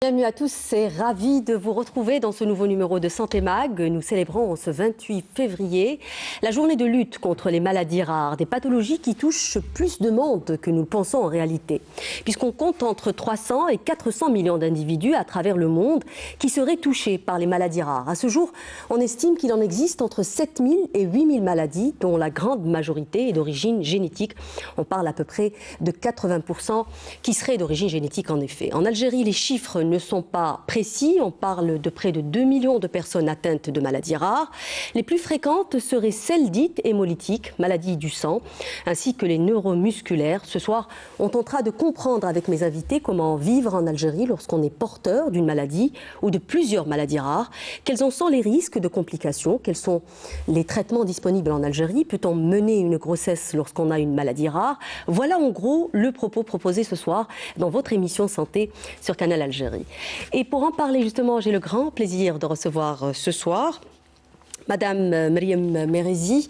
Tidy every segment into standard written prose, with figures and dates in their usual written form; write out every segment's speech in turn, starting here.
Bienvenue à tous, c'est ravi de vous retrouver dans ce nouveau numéro de Santé Mag. Nous célébrons ce 28 février la journée de lutte contre les maladies rares, des pathologies qui touchent plus de monde que nous le pensons en réalité. Puisqu'on compte entre 300 et 400 millions d'individus à travers le monde qui seraient touchés par les maladies rares. À ce jour, on estime qu'il en existe entre 7 000 et 8 000 maladies, dont la grande majorité est d'origine génétique. On parle à peu près de 80% qui seraient d'origine génétique en effet. En Algérie, les chiffres ne sont pas précis. On parle de près de 2 millions de personnes atteintes de maladies rares. Les plus fréquentes seraient celles dites hémolytiques, maladies du sang, ainsi que les neuromusculaires. Ce soir, on tentera de comprendre avec mes invités comment vivre en Algérie lorsqu'on est porteur d'une maladie ou de plusieurs maladies rares. Quels en sont les risques de complications? Quels sont les traitements disponibles en Algérie? Peut-on mener une grossesse lorsqu'on a une maladie rare? Voilà en gros le propos proposé ce soir dans votre émission Santé sur Canal Algérie. Et pour en parler justement, j'ai le grand plaisir de recevoir ce soir Madame Mariam Merezi.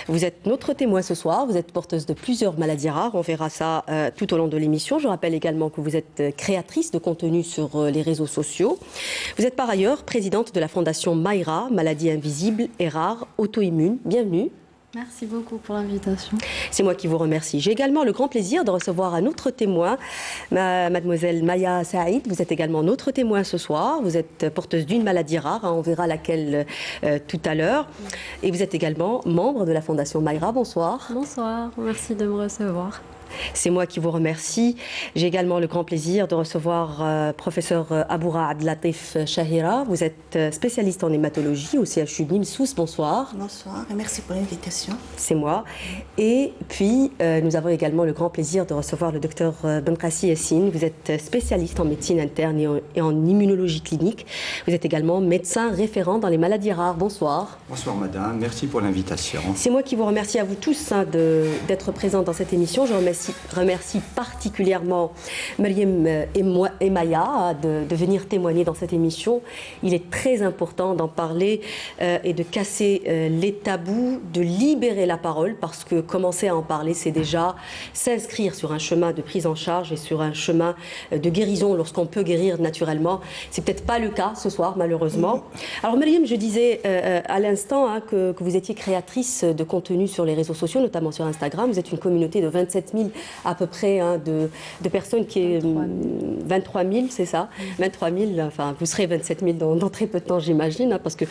Vous êtes notre témoin ce soir, vous êtes porteuse de plusieurs maladies rares, on verra ça tout au long de l'émission. Je rappelle également que vous êtes créatrice de contenu sur les réseaux sociaux. Vous êtes par ailleurs présidente de la fondation Mayra, maladies invisibles et rares, auto-immunes. Bienvenue. Merci beaucoup pour l'invitation. C'est moi qui vous remercie. J'ai également le grand plaisir de recevoir un autre témoin, mademoiselle Maya Saïd. Vous êtes également notre témoin ce soir. Vous êtes porteuse d'une maladie rare, on verra laquelle tout à l'heure. Et vous êtes également membre de la Fondation Mayra. Bonsoir. Bonsoir, merci de me recevoir. C'est moi qui vous remercie. J'ai également le grand plaisir de recevoir professeur Aboura Abdelatif Chahira. Vous êtes spécialiste en hématologie au CHU Nîmes-Sousse. Bonsoir. Bonsoir et merci pour l'invitation. C'est moi. Et puis, nous avons également le grand plaisir de recevoir le docteur Benkassi Yassine. Vous êtes spécialiste en médecine interne et en immunologie clinique. Vous êtes également médecin référent dans les maladies rares. Bonsoir. Bonsoir madame, merci pour l'invitation. C'est moi qui vous remercie à vous tous d'être présents dans cette émission. Je remercie particulièrement Mariam et Maya de venir témoigner dans cette émission. Il est très important d'en parler et de casser les tabous, de libérer la parole, parce que commencer à en parler, c'est déjà s'inscrire sur un chemin de prise en charge et sur un chemin de guérison lorsqu'on peut guérir naturellement. C'est peut-être pas le cas ce soir, malheureusement. Alors Mariam, je disais à l'instant que vous étiez créatrice de contenu sur les réseaux sociaux, notamment sur Instagram. Vous êtes une communauté de 27 000 à peu près de personnes qui est 23 000, c'est ça, 23 000, enfin vous serez 27 000 dans très peu de temps j'imagine, parce que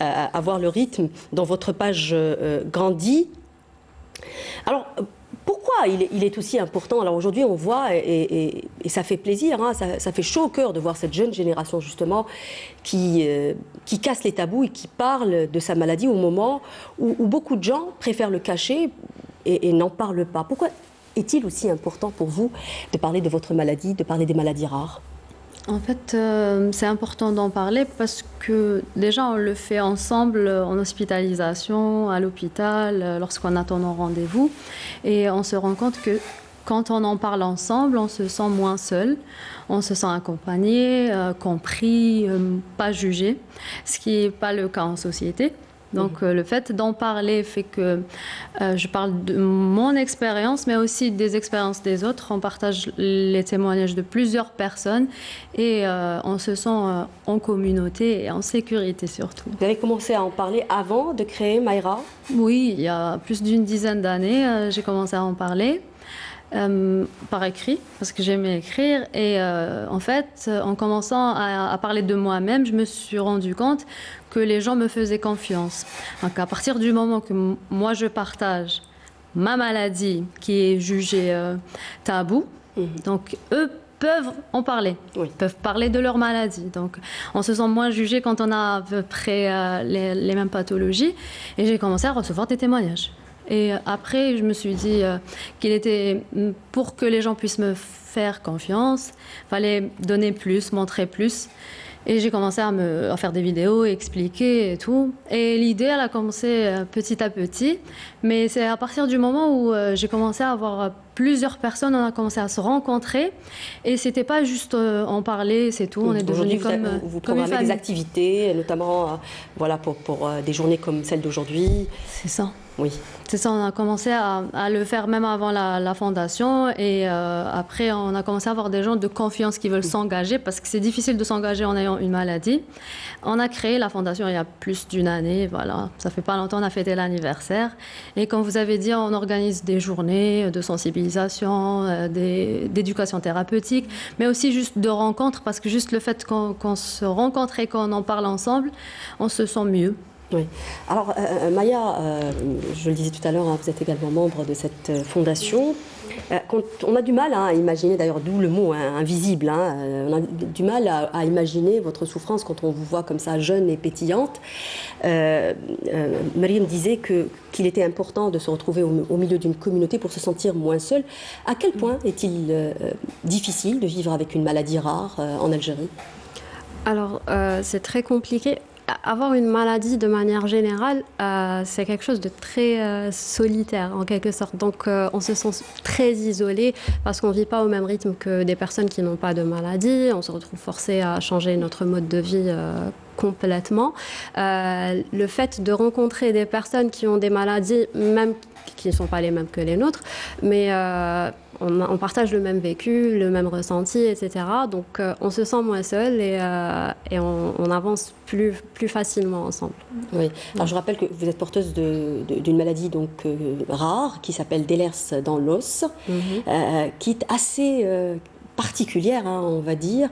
avoir le rythme dont votre page grandit. Alors pourquoi il est aussi important? Alors aujourd'hui on voit, et ça fait plaisir, ça fait chaud au cœur de voir cette jeune génération justement qui casse les tabous et qui parle de sa maladie au moment où beaucoup de gens préfèrent le cacher et n'en parlent pas. Pourquoi est-il aussi important pour vous de parler de votre maladie, de parler des maladies rares? En fait, c'est important d'en parler parce que déjà on le fait ensemble en hospitalisation, à l'hôpital, lorsqu'on attend nos rendez-vous. Et on se rend compte que quand on en parle ensemble, on se sent moins seul, on se sent accompagné, compris, pas jugé, ce qui n'est pas le cas en société. Donc le fait d'en parler fait que je parle de mon expérience, mais aussi des expériences des autres. On partage les témoignages de plusieurs personnes et on se sent en communauté et en sécurité surtout. Vous avez commencé à en parler avant de créer Mayra? Oui, il y a plus d'une dizaine d'années, j'ai commencé à en parler. Par écrit, parce que j'aimais écrire. Et en fait, en commençant à parler de moi-même, je me suis rendu compte que les gens me faisaient confiance. Donc à partir du moment que moi je partage ma maladie qui est jugée tabou, donc eux peuvent en parler, peuvent parler de leur maladie. Donc on se sent moins jugé quand on a à peu près les mêmes pathologies. Et j'ai commencé à recevoir des témoignages. Et après, je me suis dit qu'il était, pour que les gens puissent me faire confiance, il fallait donner plus, montrer plus. Et j'ai commencé à faire des vidéos, expliquer et tout. Et l'idée, elle a commencé petit à petit. Mais c'est à partir du moment où j'ai commencé à avoir plusieurs personnes, on a commencé à se rencontrer. Et c'était pas juste en parler, c'est tout. On est devenus comme vous comme une programmez des famille. activités, notamment voilà, pour des journées comme celle d'aujourd'hui. C'est ça. Oui. C'est ça, on a commencé à le faire même avant la fondation et après on a commencé à avoir des gens de confiance qui veulent s'engager parce que c'est difficile de s'engager en ayant une maladie. On a créé la fondation il y a plus d'une année, voilà, ça fait pas longtemps, on a fêté l'anniversaire et comme vous avez dit, on organise des journées de sensibilisation, d'éducation thérapeutique, mais aussi juste de rencontres parce que juste le fait qu'on se rencontre et qu'on en parle ensemble, on se sent mieux. Oui. Alors, Maya, je le disais tout à l'heure, hein, vous êtes également membre de cette fondation. On a du mal à imaginer, d'ailleurs, d'où le mot hein, invisible, hein, on a du mal à imaginer votre souffrance quand on vous voit comme ça, jeune et pétillante. Mariam disait qu'il était important de se retrouver au milieu d'une communauté pour se sentir moins seul. À quel point est-il difficile de vivre avec une maladie rare en Algérie? Alors, c'est très compliqué. Avoir une maladie de manière générale, c'est quelque chose de très solitaire en quelque sorte. Donc on se sent très isolé parce qu'on ne vit pas au même rythme que des personnes qui n'ont pas de maladie. On se retrouve forcé à changer notre mode de vie complètement. Le fait de rencontrer des personnes qui ont des maladies, même qui ne sont pas les mêmes que les nôtres, mais on partage le même vécu, le même ressenti, etc. Donc on se sent moins seul et on avance plus facilement ensemble. Oui. Alors je rappelle que vous êtes porteuse d'une maladie donc rare qui s'appelle Dehlers dans l'os, qui est assez particulière, hein, on va dire.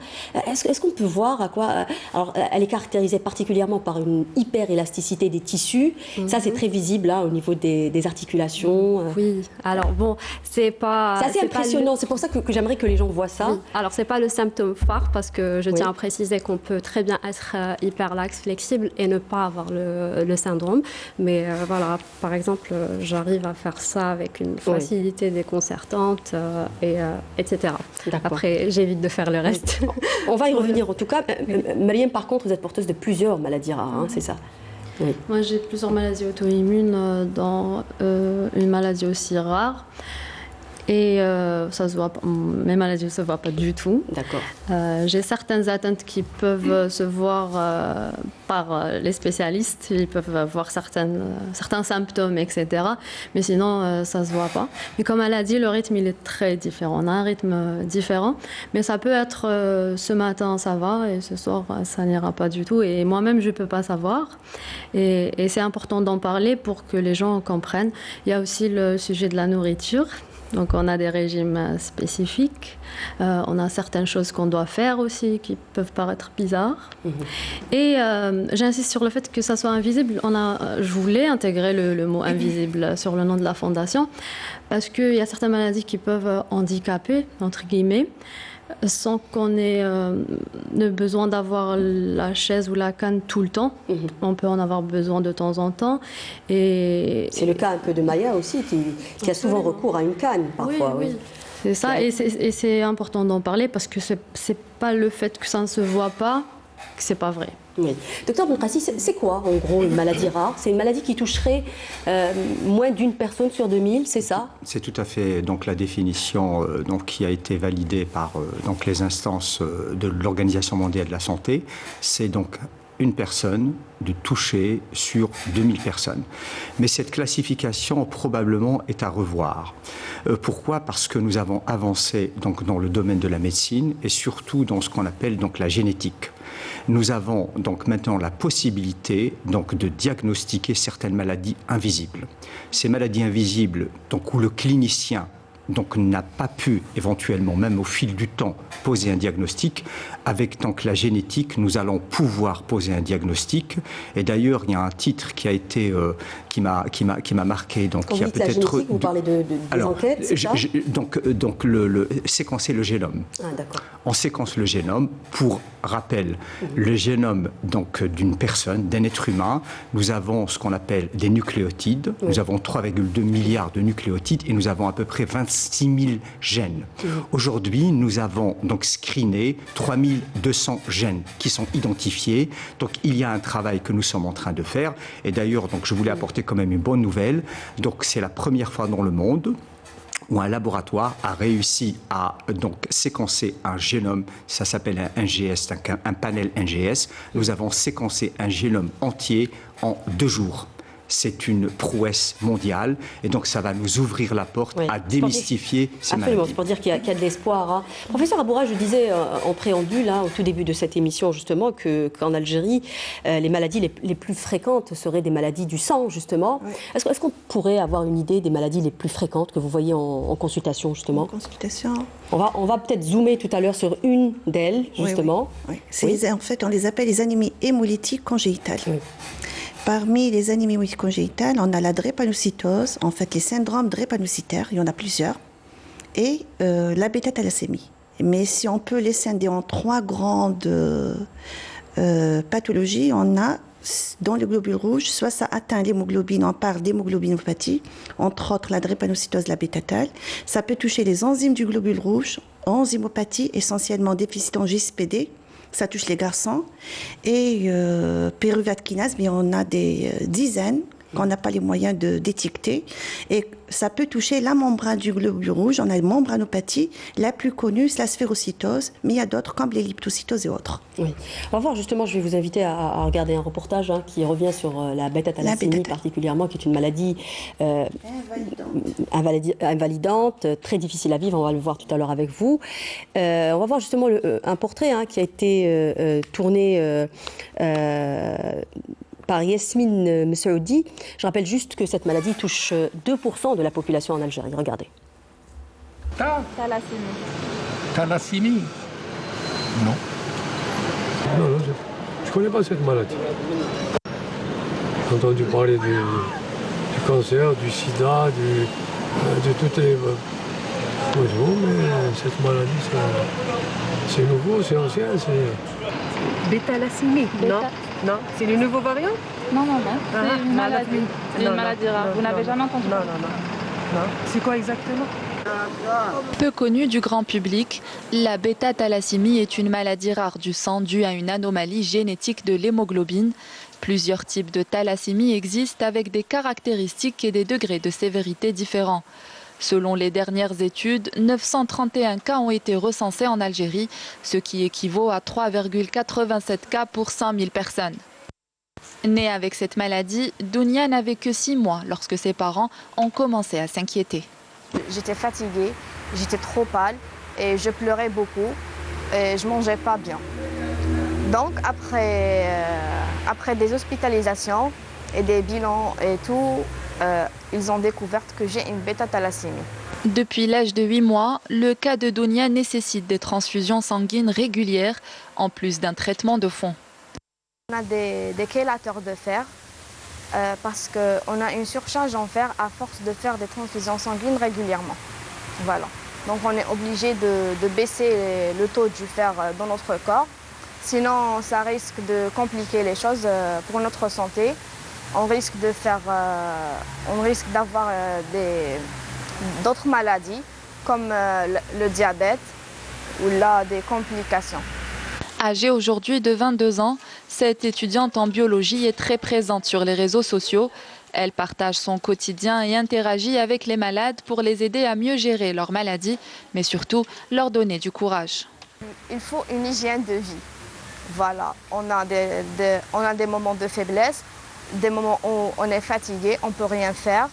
Est-ce qu'on peut voir à quoi... Alors, elle est caractérisée particulièrement par une hyper-élasticité des tissus. Ça, c'est très visible hein, au niveau des articulations. Oui. Alors, bon, c'est pas... C'est assez impressionnant. C'est pour ça que j'aimerais que les gens voient ça. Oui. Alors, c'est pas le symptôme phare parce que je tiens à préciser qu'on peut très bien être hyperlaxe, flexible et ne pas avoir le syndrome. Mais voilà, par exemple, j'arrive à faire ça avec une facilité déconcertante, etc. Après, j'évite de faire le reste. On va y revenir en tout cas. Mariam, par contre, vous êtes porteuse de plusieurs maladies rares, hein, c'est ça? Oui. Moi, j'ai plusieurs maladies auto-immunes, dans une maladie aussi rare. Et ça se voit pas, mes maladies ne se voient pas du tout. D'accord. J'ai certaines atteintes qui peuvent se voir par les spécialistes. Ils peuvent voir certains symptômes, etc. Mais sinon, ça ne se voit pas. Mais comme elle a dit, le rythme, il est très différent. On a un rythme différent. Mais ça peut être ce matin, ça va, et ce soir, ça n'ira pas du tout. Et moi-même, je ne peux pas savoir. Et c'est important d'en parler pour que les gens comprennent. Il y a aussi le sujet de la nourriture. Donc on a des régimes spécifiques, on a certaines choses qu'on doit faire aussi qui peuvent paraître bizarres. Et j'insiste sur le fait que ça soit invisible. Je voulais intégrer le mot invisible sur le nom de la fondation parce qu'il y a certaines maladies qui peuvent handicaper, entre guillemets, sans qu'on ait besoin d'avoir la chaise ou la canne tout le temps. On peut en avoir besoin de temps en temps. Et c'est le cas un peu de Maya aussi, qui a souvent recours à une canne parfois. Oui. C'est ça, et c'est important d'en parler parce que c'est pas le fait que ça ne se voit pas que c'est pas vrai. Oui. Docteur Benkrassi, c'est quoi en gros une maladie rare? C'est une maladie qui toucherait moins d'une personne sur 2000, c'est ça? C'est tout à fait donc la définition donc, qui a été validée par donc, les instances de l'Organisation mondiale de la santé. C'est donc une personne de toucher sur 2000 personnes. Mais cette classification probablement est à revoir. Pourquoi? Parce que nous avons avancé donc, dans le domaine de la médecine et surtout dans ce qu'on appelle donc, la génétique. Nous avons donc maintenant la possibilité donc, de diagnostiquer certaines maladies invisibles. Ces maladies invisibles donc, où le clinicien donc n'a pas pu éventuellement, même au fil du temps, poser un diagnostic. Avec donc la génétique, nous allons pouvoir poser un diagnostic. Et d'ailleurs, il y a un titre qui a été qui m'a marqué. Donc, quand vous dites la génétique, vous parlez des enquêtes, c'est ça? Donc séquencer le génome. Ah, d'accord. on séquence le génome. Pour rappel, le génome donc d'une personne, d'un être humain, nous avons ce qu'on appelle des nucléotides. Nous avons 3,2 milliards de nucléotides et nous avons à peu près 26 000 gènes. Aujourd'hui, nous avons donc screené 3200 gènes qui sont identifiés. Donc il y a un travail que nous sommes en train de faire. Et d'ailleurs, donc je voulais apporter quand même une bonne nouvelle. Donc c'est la première fois dans le monde où un laboratoire a réussi à donc séquencer un génome, ça s'appelle un NGS, un panel NGS. Nous avons séquencé un génome entier en 2 jours. C'est une prouesse mondiale et donc ça va nous ouvrir la porte à démystifier ces maladies. C'est pour dire qu'il y a de l'espoir. Hein. Professeur Aboura, je disais en préambule, au tout début de cette émission justement, qu'en Algérie, les maladies les plus fréquentes seraient des maladies du sang justement. Oui. Est-ce qu'on pourrait avoir une idée des maladies les plus fréquentes que vous voyez en consultation justement? En consultation. On va peut-être zoomer tout à l'heure sur une d'elles justement. Oui. En fait, on les appelle les anémies hémolytiques congénitales. Oui. Parmi les anémies hémolytiques congénitales, on a la drépanocytose, en fait les syndromes drépanocytaires, il y en a plusieurs, et la bêta-thalassémie. Mais si on peut les scinder en 3 grandes pathologies, on a dans les globules rouges, soit ça atteint l'hémoglobine, on parle d'hémoglobinopathie, entre autres la drépanocytose, la bêta-thal. Ça peut toucher les enzymes du globule rouge, enzymopathie, essentiellement déficit en GSPD. Ça touche les garçons. Et pyruvate kinase, mais on a des dizaines qu'on n'a pas les moyens d'étiqueter. Et ça peut toucher la membrane du globule rouge. On a une membranopathie. La plus connue, c'est la sphérocytose. Mais il y a d'autres comme l'elliptocytose et autres. Oui. On va voir justement, je vais vous inviter à regarder un reportage qui revient sur la bêta-thalassémie particulièrement, qui est une maladie invalidante, très difficile à vivre. On va le voir tout à l'heure avec vous. On va voir justement un portrait qui a été tourné par Yasmine Messaoudi. Je rappelle juste que cette maladie touche 2% de la population en Algérie. Regardez. Thalassémie. Thalassémie? Non. Non, je ne connais pas cette maladie. J'ai entendu parler du cancer, du sida, de toutes les choses, mais cette maladie, c'est nouveau, c'est ancien, c'est... Bêta-thalassémie? Non, c'est le nouveau variant? Non, c'est une maladie. C'est une maladie rare. Vous n'avez jamais entendu? Non. C'est quoi exactement? Peu connue du grand public, la bêta-thalassémie est une maladie rare du sang due à une anomalie génétique de l'hémoglobine. Plusieurs types de thalassémie existent avec des caractéristiques et des degrés de sévérité différents. Selon les dernières études, 931 cas ont été recensés en Algérie, ce qui équivaut à 3,87 cas pour 100 000 personnes. Née avec cette maladie, Dounia n'avait que 6 mois lorsque ses parents ont commencé à s'inquiéter. J'étais fatiguée, j'étais trop pâle et je pleurais beaucoup et je mangeais pas bien. Donc après des hospitalisations et des bilans et tout, ils ont découvert que j'ai une bêta-thalassémie. Depuis l'âge de 8 mois, le cas de Dounia nécessite des transfusions sanguines régulières, en plus d'un traitement de fond. On a des chélateurs de fer parce qu'on a une surcharge en fer à force de faire des transfusions sanguines régulièrement. Voilà. Donc on est obligé de baisser le taux du fer dans notre corps. Sinon, ça risque de compliquer les choses pour notre santé. On risque d'avoir d'autres maladies comme le diabète ou là des complications. Âgée aujourd'hui de 22 ans, cette étudiante en biologie est très présente sur les réseaux sociaux. Elle partage son quotidien et interagit avec les malades pour les aider à mieux gérer leur maladie, mais surtout leur donner du courage. Il faut une hygiène de vie. Voilà, on a des moments de faiblesse, des moments où on est fatigué, on ne peut rien faire.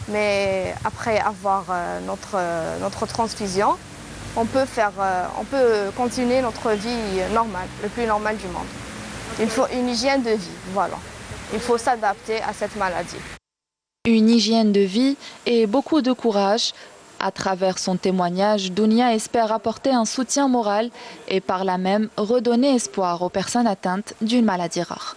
Mais après avoir notre transfusion, on peut continuer notre vie normale, le plus normal du monde. Il faut une hygiène de vie, voilà. Il faut s'adapter à cette maladie. Une hygiène de vie et beaucoup de courage. À travers son témoignage, Dounia espère apporter un soutien moral et par là même redonner espoir aux personnes atteintes d'une maladie rare.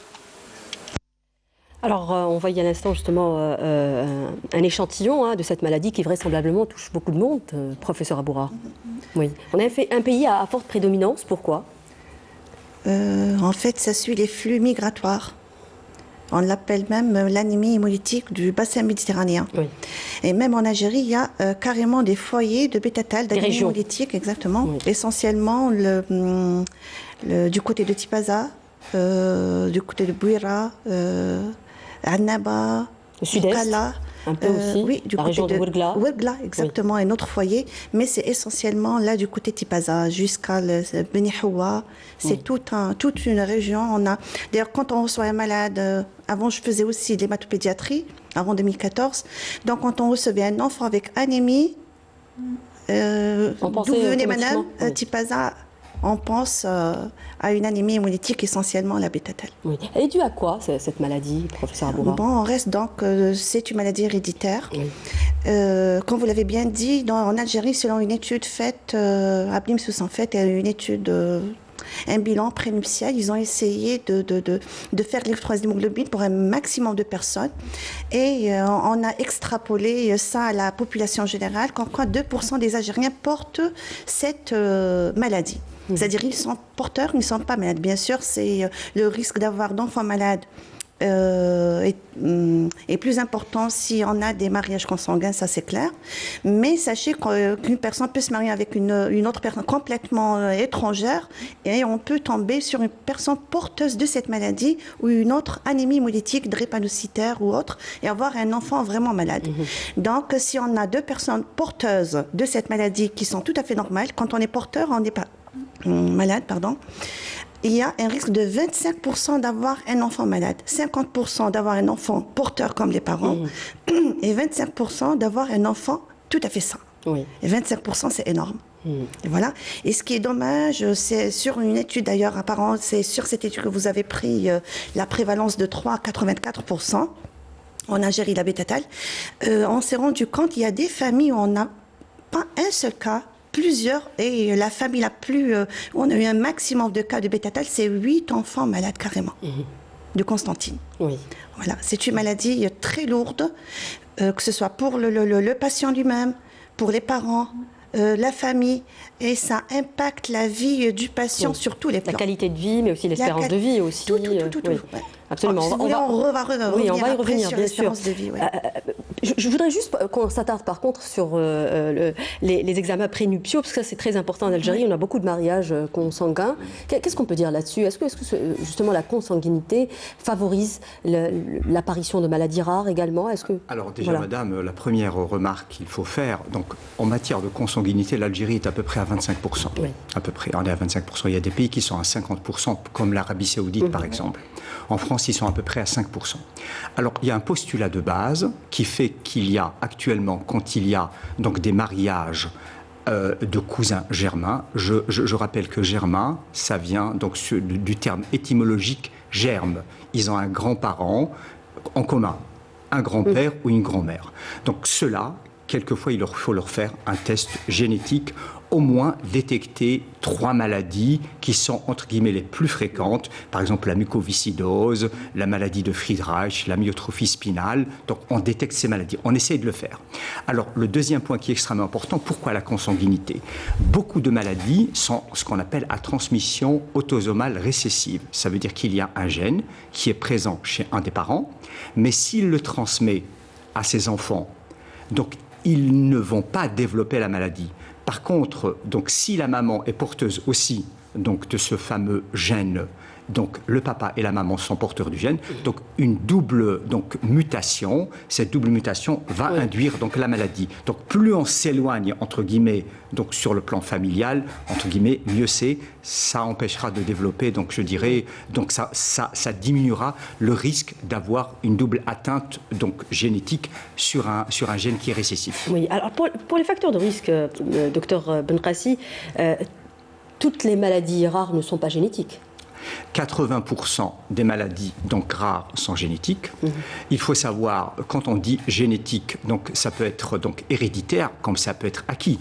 Alors, on voyait à l'instant justement un échantillon de cette maladie qui vraisemblablement touche beaucoup de monde, professeur Abourar. Oui. On a un pays à forte prédominance, pourquoi? En fait, ça suit les flux migratoires. On l'appelle même l'anémie hémolytique du bassin méditerranéen. Oui. Et même en Algérie, il y a carrément des foyers de bêta-thalle, d'anémie hémolytique, exactement. Oui. Essentiellement du côté de Tipaza, du côté de Bouira, Annaba, le sud-est, Kala, un peu aussi, oui, du la côté région de Ouergla. Ouergla, exactement, oui. Un autre foyer, mais c'est essentiellement là du côté de Tipaza jusqu'à Beni Houa. C'est toute une région. D'ailleurs, quand on reçoit un malade, avant je faisais aussi de l'hématopédiatrie, avant 2014, donc quand on recevait un enfant avec anémie, d'où venait madame, Tipaza, on pense à une anémie hémolytique, essentiellement la bêta-thalle. Oui. Elle est due à quoi, cette maladie, professeur Abourar? Bon, on reste donc, c'est une maladie héréditaire. Oui. Comme vous l'avez bien dit, en Algérie, selon une étude faite, à Blimsous en fait, une étude, un bilan prénuptial, ils ont essayé de faire l'électrolyse d'hémoglobine pour un maximum de personnes. Et on a extrapolé ça à la population générale, qu'en quoi 2% des Algériens portent cette maladie. C'est-à-dire qu'ils sont porteurs, ils ne sont pas malades. Bien sûr, c'est le risque d'avoir d'enfants malades est plus important si on a des mariages consanguins, ça c'est clair. Mais sachez qu'une personne peut se marier avec une autre personne complètement étrangère et on peut tomber sur une personne porteuse de cette maladie ou une autre anémie hémolytique, drépanocytaire ou autre, et avoir un enfant vraiment malade. Donc si on a deux personnes porteuses de cette maladie qui sont tout à fait normales, quand on est porteur, on n'est pas malade, pardon, il y a un risque de 25% d'avoir un enfant malade, 50% d'avoir un enfant porteur comme les parents, et 25% d'avoir un enfant tout à fait sain. Oui. Et 25%, c'est énorme. Et voilà. Et ce qui est dommage, c'est sur une étude d'ailleurs apparente, c'est sur cette étude que vous avez pris la prévalence de 3 à 84%. En Algérie, la bêta-thalle, on s'est rendu compte qu'il y a des familles où on n'a pas un seul cas, plusieurs, et la famille la plus... on a eu un maximum de cas de bêta-thalle, c'est 8 enfants malades carrément, de Constantine. Oui. Voilà, c'est une maladie très lourde, que ce soit pour le patient lui-même, pour les parents, la famille, et ça impacte la vie du patient sur tous les plans. La qualité de vie, mais aussi l'espérance de vie aussi. Tout. Oui. Absolument. On va y revenir, bien sûr. Vie, ouais. Je voudrais juste qu'on s'attarde par contre sur les examens prénuptiaux, parce que ça c'est très important en Algérie, on a beaucoup de mariages consanguins. Qu'est-ce qu'on peut dire là-dessus? Est-ce que justement la consanguinité favorise l'apparition de maladies rares également? Alors déjà, madame, la première remarque qu'il faut faire, donc en matière de consanguinité, l'Algérie est à peu près à 25%. Oui. À peu près, on est à 25%. Il y a des pays qui sont à 50%, comme l'Arabie Saoudite par exemple. En France, ils sont à peu près à 5%. Alors, il y a un postulat de base qui fait qu'il y a actuellement, quand il y a donc des mariages de cousins germains, je rappelle que germain, ça vient donc du terme étymologique germe. Ils ont un grand-parent en commun, un grand-père ou une grand-mère. Donc, ceux-là, quelquefois, il faut leur faire un test génétique, au moins détecter 3 maladies qui sont, entre guillemets, les plus fréquentes. Par exemple, la mucoviscidose, la maladie de Friedreich, la myotrophie spinale. Donc, on détecte ces maladies. On essaie de le faire. Alors, le deuxième point qui est extrêmement important, pourquoi la consanguinité? Beaucoup de maladies sont ce qu'on appelle à transmission autosomale récessive. Ça veut dire qu'il y a un gène qui est présent chez un des parents, mais s'il le transmet à ses enfants, donc, ils ne vont pas développer la maladie. Par contre, donc, si la maman est porteuse aussi donc, de ce fameux gène, donc le papa et la maman sont porteurs du gène, donc une double mutation, cette double mutation va induire donc, la maladie. Donc plus on s'éloigne, entre guillemets, donc, sur le plan familial, entre guillemets, mieux c'est, ça empêchera de développer, donc je dirais, donc ça diminuera le risque d'avoir une double atteinte donc, génétique sur un gène qui est récessif. Oui, alors pour les facteurs de risque, docteur Benrassi, toutes les maladies rares ne sont pas génétiques. 80% des maladies donc rares sont génétiques. Il faut savoir, quand on dit génétique, donc ça peut être donc héréditaire, comme ça peut être acquis.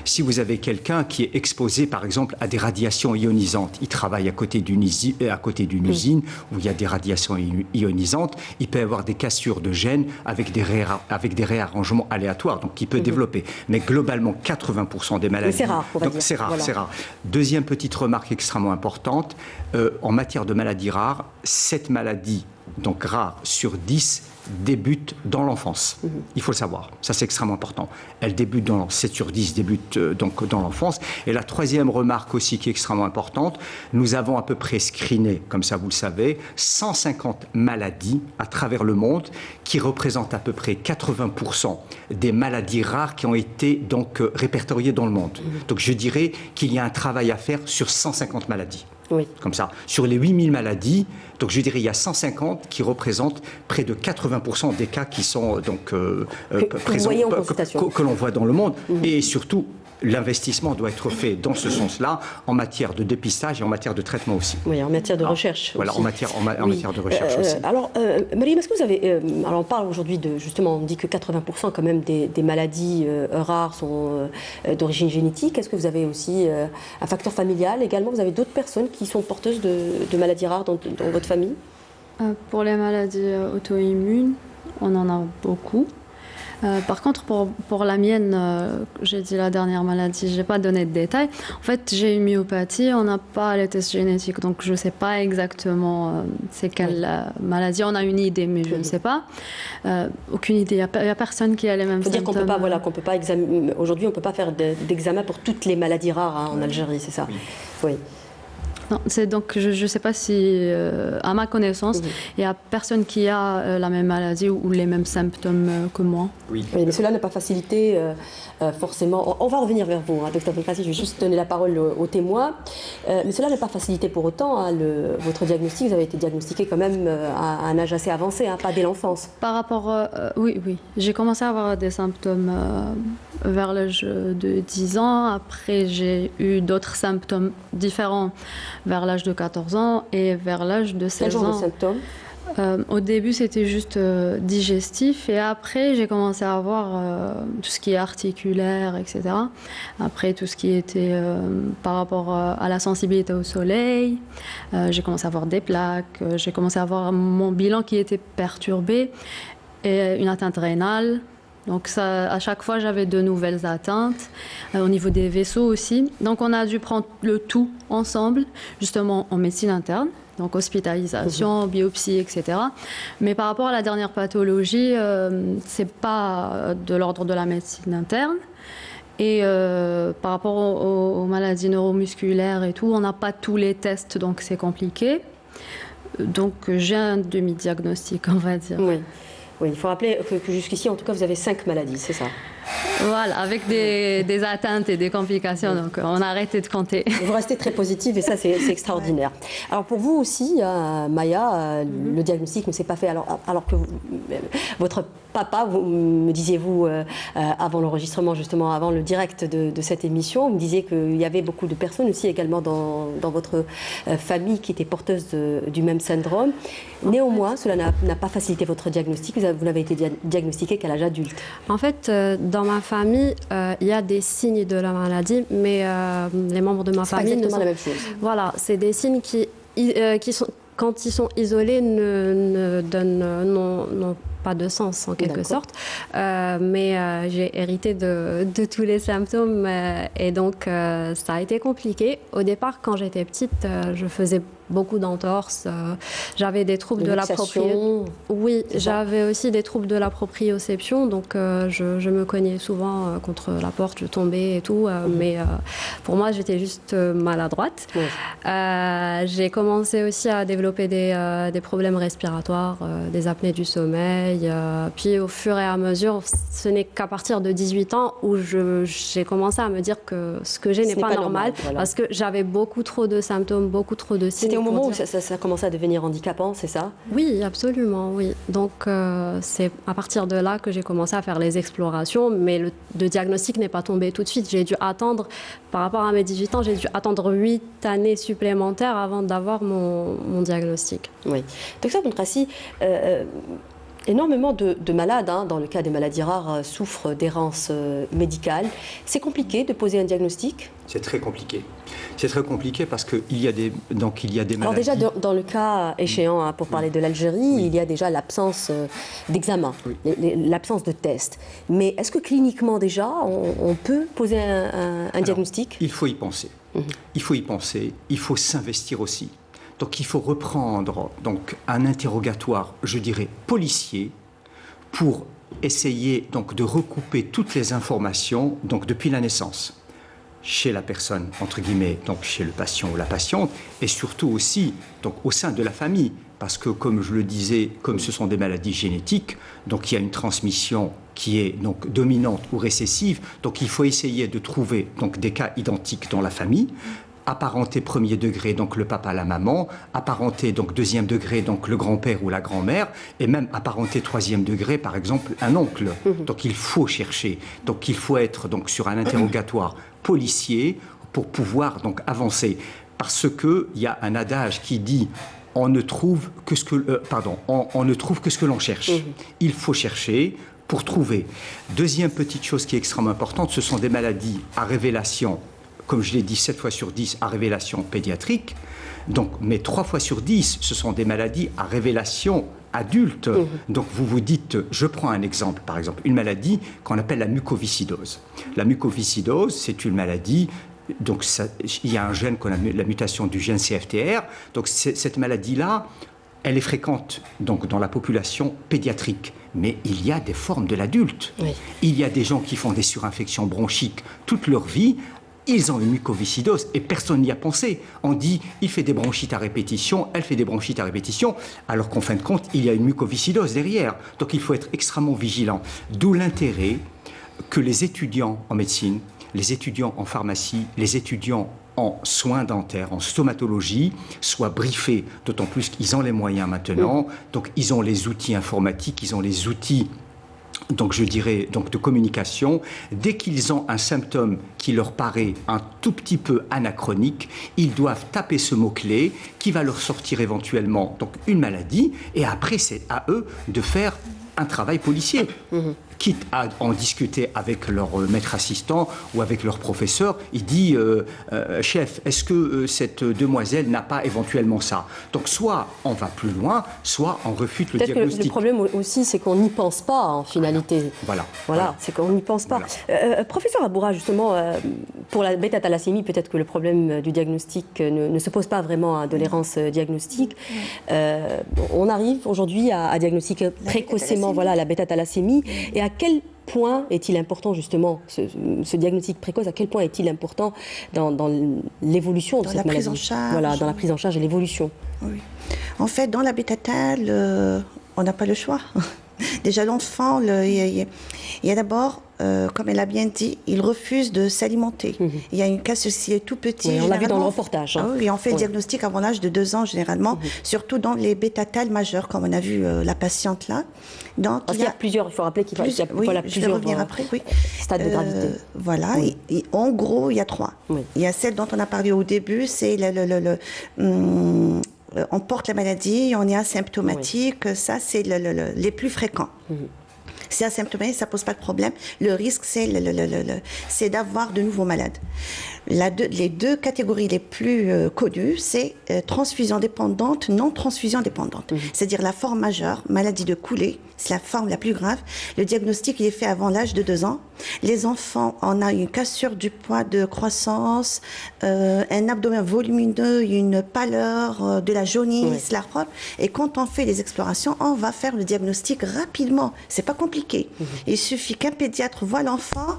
Si vous avez quelqu'un qui est exposé, par exemple, à des radiations ionisantes, il travaille à côté d'une usine où il y a des radiations ionisantes, il peut avoir des cassures de gènes avec des réarrangements aléatoires, donc il peut développer. Mais globalement, 80% des maladies... C'est rare, on va dire. C'est rare, c'est rare. Deuxième petite remarque extrêmement importante, en matière de maladies rares, 7 maladies donc rares sur 10 débutent dans l'enfance. Il faut le savoir. Ça, c'est extrêmement important. Elles débutent 7 sur 10 débutent donc dans l'enfance. Et la troisième remarque aussi qui est extrêmement importante, nous avons à peu près screené, comme ça vous le savez, 150 maladies à travers le monde qui représentent à peu près 80% des maladies rares qui ont été donc répertoriées dans le monde. Donc je dirais qu'il y a un travail à faire sur 150 maladies. Oui. Comme ça. Sur les 8000 maladies, donc je dirais il y a 150 qui représentent près de 80% des cas qui sont donc présents, que l'on voit dans le monde. Et surtout, l'investissement doit être fait dans ce sens-là, en matière de dépistage et en matière de traitement aussi. Oui, en matière de recherche. Voilà, aussi. en matière de recherche aussi. Alors, Mariam, est-ce que vous avez... alors, on parle aujourd'hui de... Justement, on dit que 80% quand même des maladies rares sont d'origine génétique. Est-ce que vous avez aussi un facteur familial également? Vous avez d'autres personnes qui sont porteuses de maladies rares dans votre famille? Pour les maladies auto-immunes, on en a beaucoup. Par contre, pour la mienne, j'ai dit la dernière maladie, je n'ai pas donné de détails. En fait, j'ai une myopathie, on n'a pas les tests génétiques, donc je ne sais pas exactement c'est quelle maladie. On a une idée, mais je ne sais pas. Aucune idée, il n'y a personne qui a les mêmes symptômes. Il faut dire qu'on peut pas examiner. Aujourd'hui, on ne peut pas faire d'examen pour toutes les maladies rares en Algérie, c'est ça? Oui. Non, c'est donc je ne sais pas si, à ma connaissance, il n'y a personne qui a la même maladie ou les mêmes symptômes que moi. Oui, mais cela n'a pas facilité forcément. On va revenir vers vous, hein, docteur Belkacem, je vais juste donner la parole aux témoins. Mais cela n'a pas facilité pour autant votre diagnostic. Vous avez été diagnostiqué quand même à un âge assez avancé, hein, pas dès l'enfance. Par rapport, oui. J'ai commencé à avoir des symptômes vers l'âge de 10 ans. Après, j'ai eu d'autres symptômes différents vers l'âge de 14 ans et vers l'âge de 16 ans. Quel genre de symptômes? Au début, c'était juste digestif et après, j'ai commencé à avoir tout ce qui est articulaire, etc. Après, tout ce qui était par rapport à la sensibilité au soleil. J'ai commencé à avoir des plaques, j'ai commencé à avoir mon bilan qui était perturbé et une atteinte rénale. Donc ça, à chaque fois, j'avais de nouvelles atteintes, au niveau des vaisseaux aussi. Donc on a dû prendre le tout ensemble, justement en médecine interne, donc hospitalisation, biopsie, etc. Mais par rapport à la dernière pathologie, c'est pas de l'ordre de la médecine interne. Et par rapport aux maladies neuromusculaires et tout, on n'a pas tous les tests, donc c'est compliqué. Donc j'ai un demi-diagnostic, on va dire. Oui, il faut rappeler que jusqu'ici, en tout cas, vous avez 5 maladies, c'est ça? Voilà, avec des atteintes et des complications, donc on a arrêté de compter. Vous restez très positive et ça, c'est extraordinaire. Alors pour vous aussi, Maya, le diagnostic ne s'est pas fait alors que votre papa, vous me disiez-vous, avant l'enregistrement, justement, avant le direct de cette émission, vous me disiez qu'il y avait beaucoup de personnes aussi également dans votre famille qui étaient porteuses du même syndrome. Néanmoins, cela n'a pas facilité votre diagnostic. Vous n'avez été diagnostiqué qu'à l'âge adulte. En fait, dans ma famille, il y a des signes de la maladie, mais les membres de ma famille ne sont pas exactement la même chose. Voilà, c'est des signes qui sont, quand ils sont isolés, ne donnent pas de sens en quelque sorte. Mais j'ai hérité de tous les symptômes et donc ça a été compliqué. Au départ, quand j'étais petite, je faisais beaucoup d'entorses. J'avais des troubles de la proprioception. Oui, j'avais aussi des troubles de la proprioception. Donc, je me cognais souvent contre la porte, je tombais et tout. Mais pour moi, j'étais juste maladroite. J'ai commencé aussi à développer des problèmes respiratoires, des apnées du sommeil. Puis, au fur et à mesure, ce n'est qu'à partir de 18 ans où j'ai commencé à me dire que ce que j'ai n'est pas normal. Voilà. Parce que j'avais beaucoup trop de symptômes, beaucoup trop de signes. Au moment où ça a commencé à devenir handicapant, c'est ça? Oui, absolument, oui. Donc, c'est à partir de là que j'ai commencé à faire les explorations, mais le diagnostic n'est pas tombé tout de suite. J'ai dû attendre, par rapport à mes 18 ans, j'ai dû attendre 8 années supplémentaires avant d'avoir mon diagnostic. Oui. Docteur Bontracy, Énormément de malades, hein, dans le cas des maladies rares, souffrent d'errance médicale. C'est compliqué de poser un diagnostic? C'est très compliqué. C'est très compliqué parce qu'il y a des maladies... Alors déjà, dans le cas échéant, hein, pour parler de l'Algérie, il y a déjà l'absence d'examen, l'absence de test. Mais est-ce que cliniquement déjà, on peut poser un diagnostic? Il faut y penser. Il faut y penser. Il faut s'investir aussi. Donc il faut reprendre donc, un interrogatoire, je dirais, policier, pour essayer donc, de recouper toutes les informations donc, depuis la naissance, chez la personne, entre guillemets, donc chez le patient ou la patiente, et surtout aussi donc, au sein de la famille, parce que comme je le disais, comme ce sont des maladies génétiques, donc il y a une transmission qui est donc dominante ou récessive, donc il faut essayer de trouver donc, des cas identiques dans la famille, apparenté premier degré, donc le papa, la maman, apparenté donc deuxième degré, donc le grand-père ou la grand-mère, et même apparenté troisième degré, par exemple, un oncle. Donc il faut chercher, donc il faut être donc sur un interrogatoire policier pour pouvoir donc avancer, parce que il y a un adage qui dit on ne trouve que ce que on ne trouve que ce que l'on cherche. Il faut chercher pour trouver. Deuxième petite chose qui est extrêmement importante, ce sont des maladies à révélation. Comme je l'ai dit, 7 fois sur 10 à révélation pédiatrique. Donc, mais 3 fois sur 10, ce sont des maladies à révélation adulte. Donc, vous vous dites, je prends un exemple, par exemple, une maladie qu'on appelle la mucoviscidose. La mucoviscidose, c'est une maladie, donc il y a un gène qu'on a la mutation du gène CFTR. Donc, cette maladie-là, elle est fréquente donc, dans la population pédiatrique. Mais il y a des formes de l'adulte. Il y a des gens qui font des surinfections bronchiques toute leur vie. Ils ont une mucoviscidose et personne n'y a pensé. On dit, il fait des bronchites à répétition, elle fait des bronchites à répétition, alors qu'en fin de compte, il y a une mucoviscidose derrière. Donc il faut être extrêmement vigilant. D'où l'intérêt que les étudiants en médecine, les étudiants en pharmacie, les étudiants en soins dentaires, en stomatologie, soient briefés, d'autant plus qu'ils ont les moyens maintenant. Donc ils ont les outils informatiques, ils ont les outils donc je dirais donc de communication. Dès qu'ils ont un symptôme qui leur paraît un tout petit peu anachronique, ils doivent taper ce mot-clé qui va leur sortir éventuellement donc une maladie, et après c'est à eux de faire un travail policier. Quitte à en discuter avec leur maître assistant ou avec leur professeur, il dit chef, est-ce que cette demoiselle n'a pas éventuellement ça? Donc soit on va plus loin, soit on refute le diagnostic. Que le problème aussi, c'est qu'on n'y pense pas en finalité. Voilà, c'est qu'on n'y pense pas. Professeur Aboura, justement, pour la bêta-thalassémie, peut-être que le problème du diagnostic ne se pose pas vraiment à de l'errance diagnostique. On arrive aujourd'hui à diagnostiquer précocement la bêta-thalassémie. Et à quel point est-il important, justement, ce diagnostic précoce, à quel point est-il important dans l'évolution de cette maladie? Dans la prise en charge. Voilà, dans la prise en charge et l'évolution. Oui. En fait, dans la bêta-thal, on n'a pas le choix. Déjà, l'enfant, il y a d'abord, comme elle a bien dit, il refuse de s'alimenter. Il y a une casse s'il est tout petit. Oui, on l'a vu dans le reportage. Hein. Oui, on fait le diagnostic avant l'âge de 2 ans, généralement, surtout dans les bêta-tals majeurs, comme on a vu la patiente là. Donc, il y a plusieurs, il faut rappeler qu'il y a plusieurs je vais revenir après, stades de gravité. Voilà, et en gros, il y a 3. Il y a celle dont on a parlé au début, c'est on porte la maladie, on est asymptomatique, ça c'est les plus fréquents. C'est asymptomatique, ça ne pose pas de problème. Le risque, c'est d'avoir de nouveaux malades. Les 2 catégories les plus connues, c'est transfusion dépendante, non transfusion dépendante. C'est-à-dire la forme majeure, maladie de Coulée, c'est la forme la plus grave. Le diagnostic, il est fait avant l'âge de 2 ans. Les enfants, on a une cassure du poids de croissance, un abdomen volumineux, une pâleur, de la jaunisse, la robe. Et quand on fait les explorations, on va faire le diagnostic rapidement. C'est pas compliqué. Il suffit qu'un pédiatre voit l'enfant,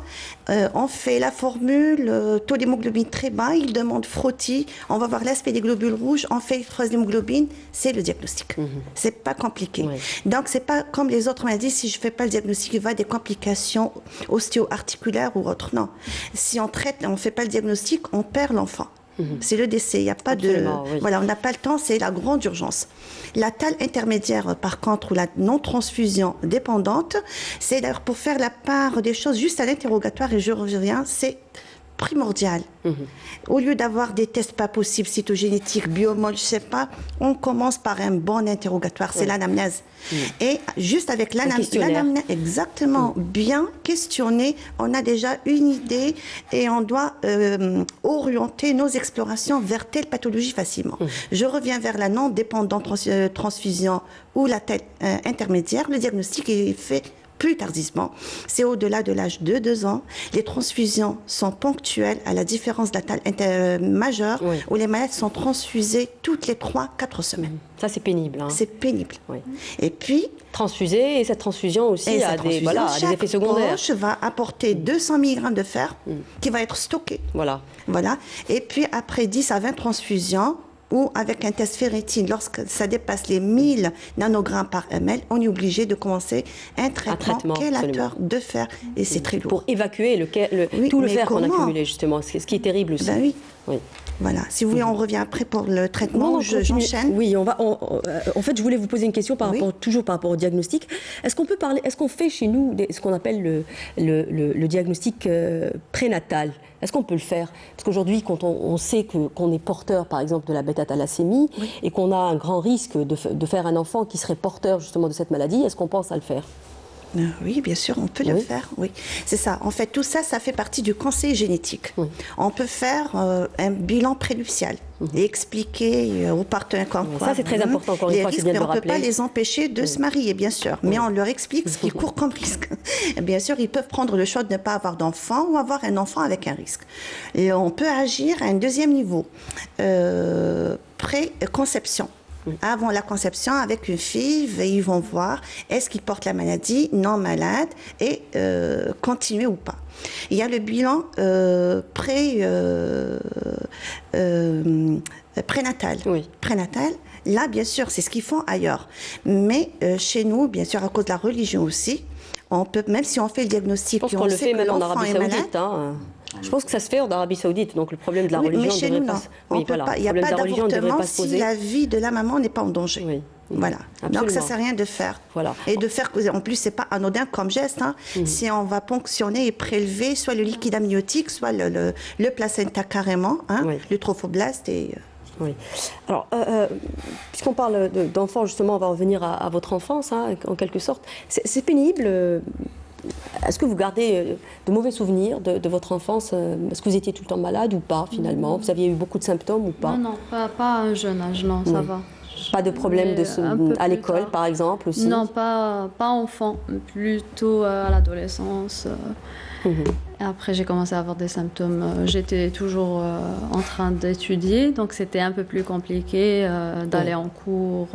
on fait la formule, taux d'hémoglobine très bas, il demande frottis, on va voir l'aspect des globules rouges, on fait phase d'hémoglobine, c'est le diagnostic. C'est pas compliqué. Donc c'est pas comme les autres maladies, si je fais pas le diagnostic, il va y avoir des complications ostéo-articulaires ou autres. Non. Si on traite, on fait pas le diagnostic, on perd l'enfant. C'est le décès, il n'y a pas Voilà, on n'a pas le temps, c'est la grande urgence. La TAL intermédiaire, par contre, ou la non-transfusion dépendante, c'est d'ailleurs pour faire la part des choses juste à l'interrogatoire, et je reviens, c'est primordial. Au lieu d'avoir des tests pas possibles, cytogénétiques, biomol, je sais pas, on commence par un bon interrogatoire, c'est l'anamnèse. Et juste avec l'anamnèse, exactement, bien questionner, on a déjà une idée et on doit orienter nos explorations vers telle pathologie facilement. Je reviens vers la non-dépendante transfusion ou la telle intermédiaire. Le diagnostic est fait plus tardivement. C'est au-delà de l'âge de 2 ans. Les transfusions sont ponctuelles à la différence datale majeure où les malades sont transfusés toutes les 3-4 semaines. Ça, c'est pénible. Hein. C'est pénible. Et puis... Transfuser, et cette transfusion aussi a des effets secondaires. Chaque poche va apporter 200 mg de fer qui va être stocké. Voilà. Et puis, après 10 à 20 transfusions, ou avec un test ferritine, lorsque ça dépasse les 1000 nanogrammes par ml, on est obligé de commencer un traitement chélateur de fer. Et c'est très lourd. Pour évacuer tout le fer qu'on a accumulé, justement, ce qui est terrible aussi. Ben oui. Voilà. Si vous voulez, on revient après pour le traitement. J'enchaîne. Oui, en fait, je voulais vous poser une question toujours par rapport au diagnostic. Est-ce qu'on fait chez nous ce qu'on appelle le diagnostic prénatal? Est-ce qu'on peut le faire? Parce qu'aujourd'hui, quand on sait qu'on est porteur, par exemple, de la bêta-thalassémie et qu'on a un grand risque de faire un enfant qui serait porteur justement de cette maladie, est-ce qu'on pense à le faire? Oui, bien sûr, on peut le faire. Oui, c'est ça. En fait, tout ça, ça fait partie du conseil génétique. On peut faire un bilan prénuptial et expliquer aux partenaires ça, c'est très important, encore une fois, c'est bien de le rappeler. On ne peut pas les empêcher de se marier, bien sûr, mais on leur explique ce qu'ils courent comme risque. Bien sûr, ils peuvent prendre le choix de ne pas avoir d'enfant ou avoir un enfant avec un risque. Et on peut agir à un deuxième niveau, pré-conception. Avant la conception, avec une FIV, ils vont voir est-ce qu'ils portent la maladie, non malade, et continuer ou pas. Il y a le bilan prénatal. Prénatal, là, bien sûr, c'est ce qu'ils font ailleurs. Mais chez nous, bien sûr, à cause de la religion aussi, on peut, même si on fait le diagnostic, on le fait même en Arabie Saoudite. Je pense que ça se fait en Arabie Saoudite, donc le problème de la religion mais chez nous, non. Il n'y a pas d'avortement si la vie de la maman n'est pas en danger. Voilà. Donc ça ne sert à rien de faire. Et de faire, en plus, ce n'est pas anodin comme geste. Si on va ponctionner et prélever soit le liquide amniotique, soit le placenta carrément, le trophoblaste et... Oui. Alors, puisqu'on parle d'enfants, justement, on va revenir à votre enfance, en quelque sorte. C'est pénible. Est-ce que vous gardez de mauvais souvenirs de votre enfance? Est-ce que vous étiez tout le temps malade ou pas, finalement? Vous aviez eu beaucoup de symptômes ou pas? Non, pas à un jeune âge, non, ça va. Pas de problème à l'école, par exemple, aussi? Non, pas enfant, plutôt à l'adolescence. Et après, j'ai commencé à avoir des symptômes. J'étais toujours en train d'étudier, donc c'était un peu plus compliqué d'aller en cours.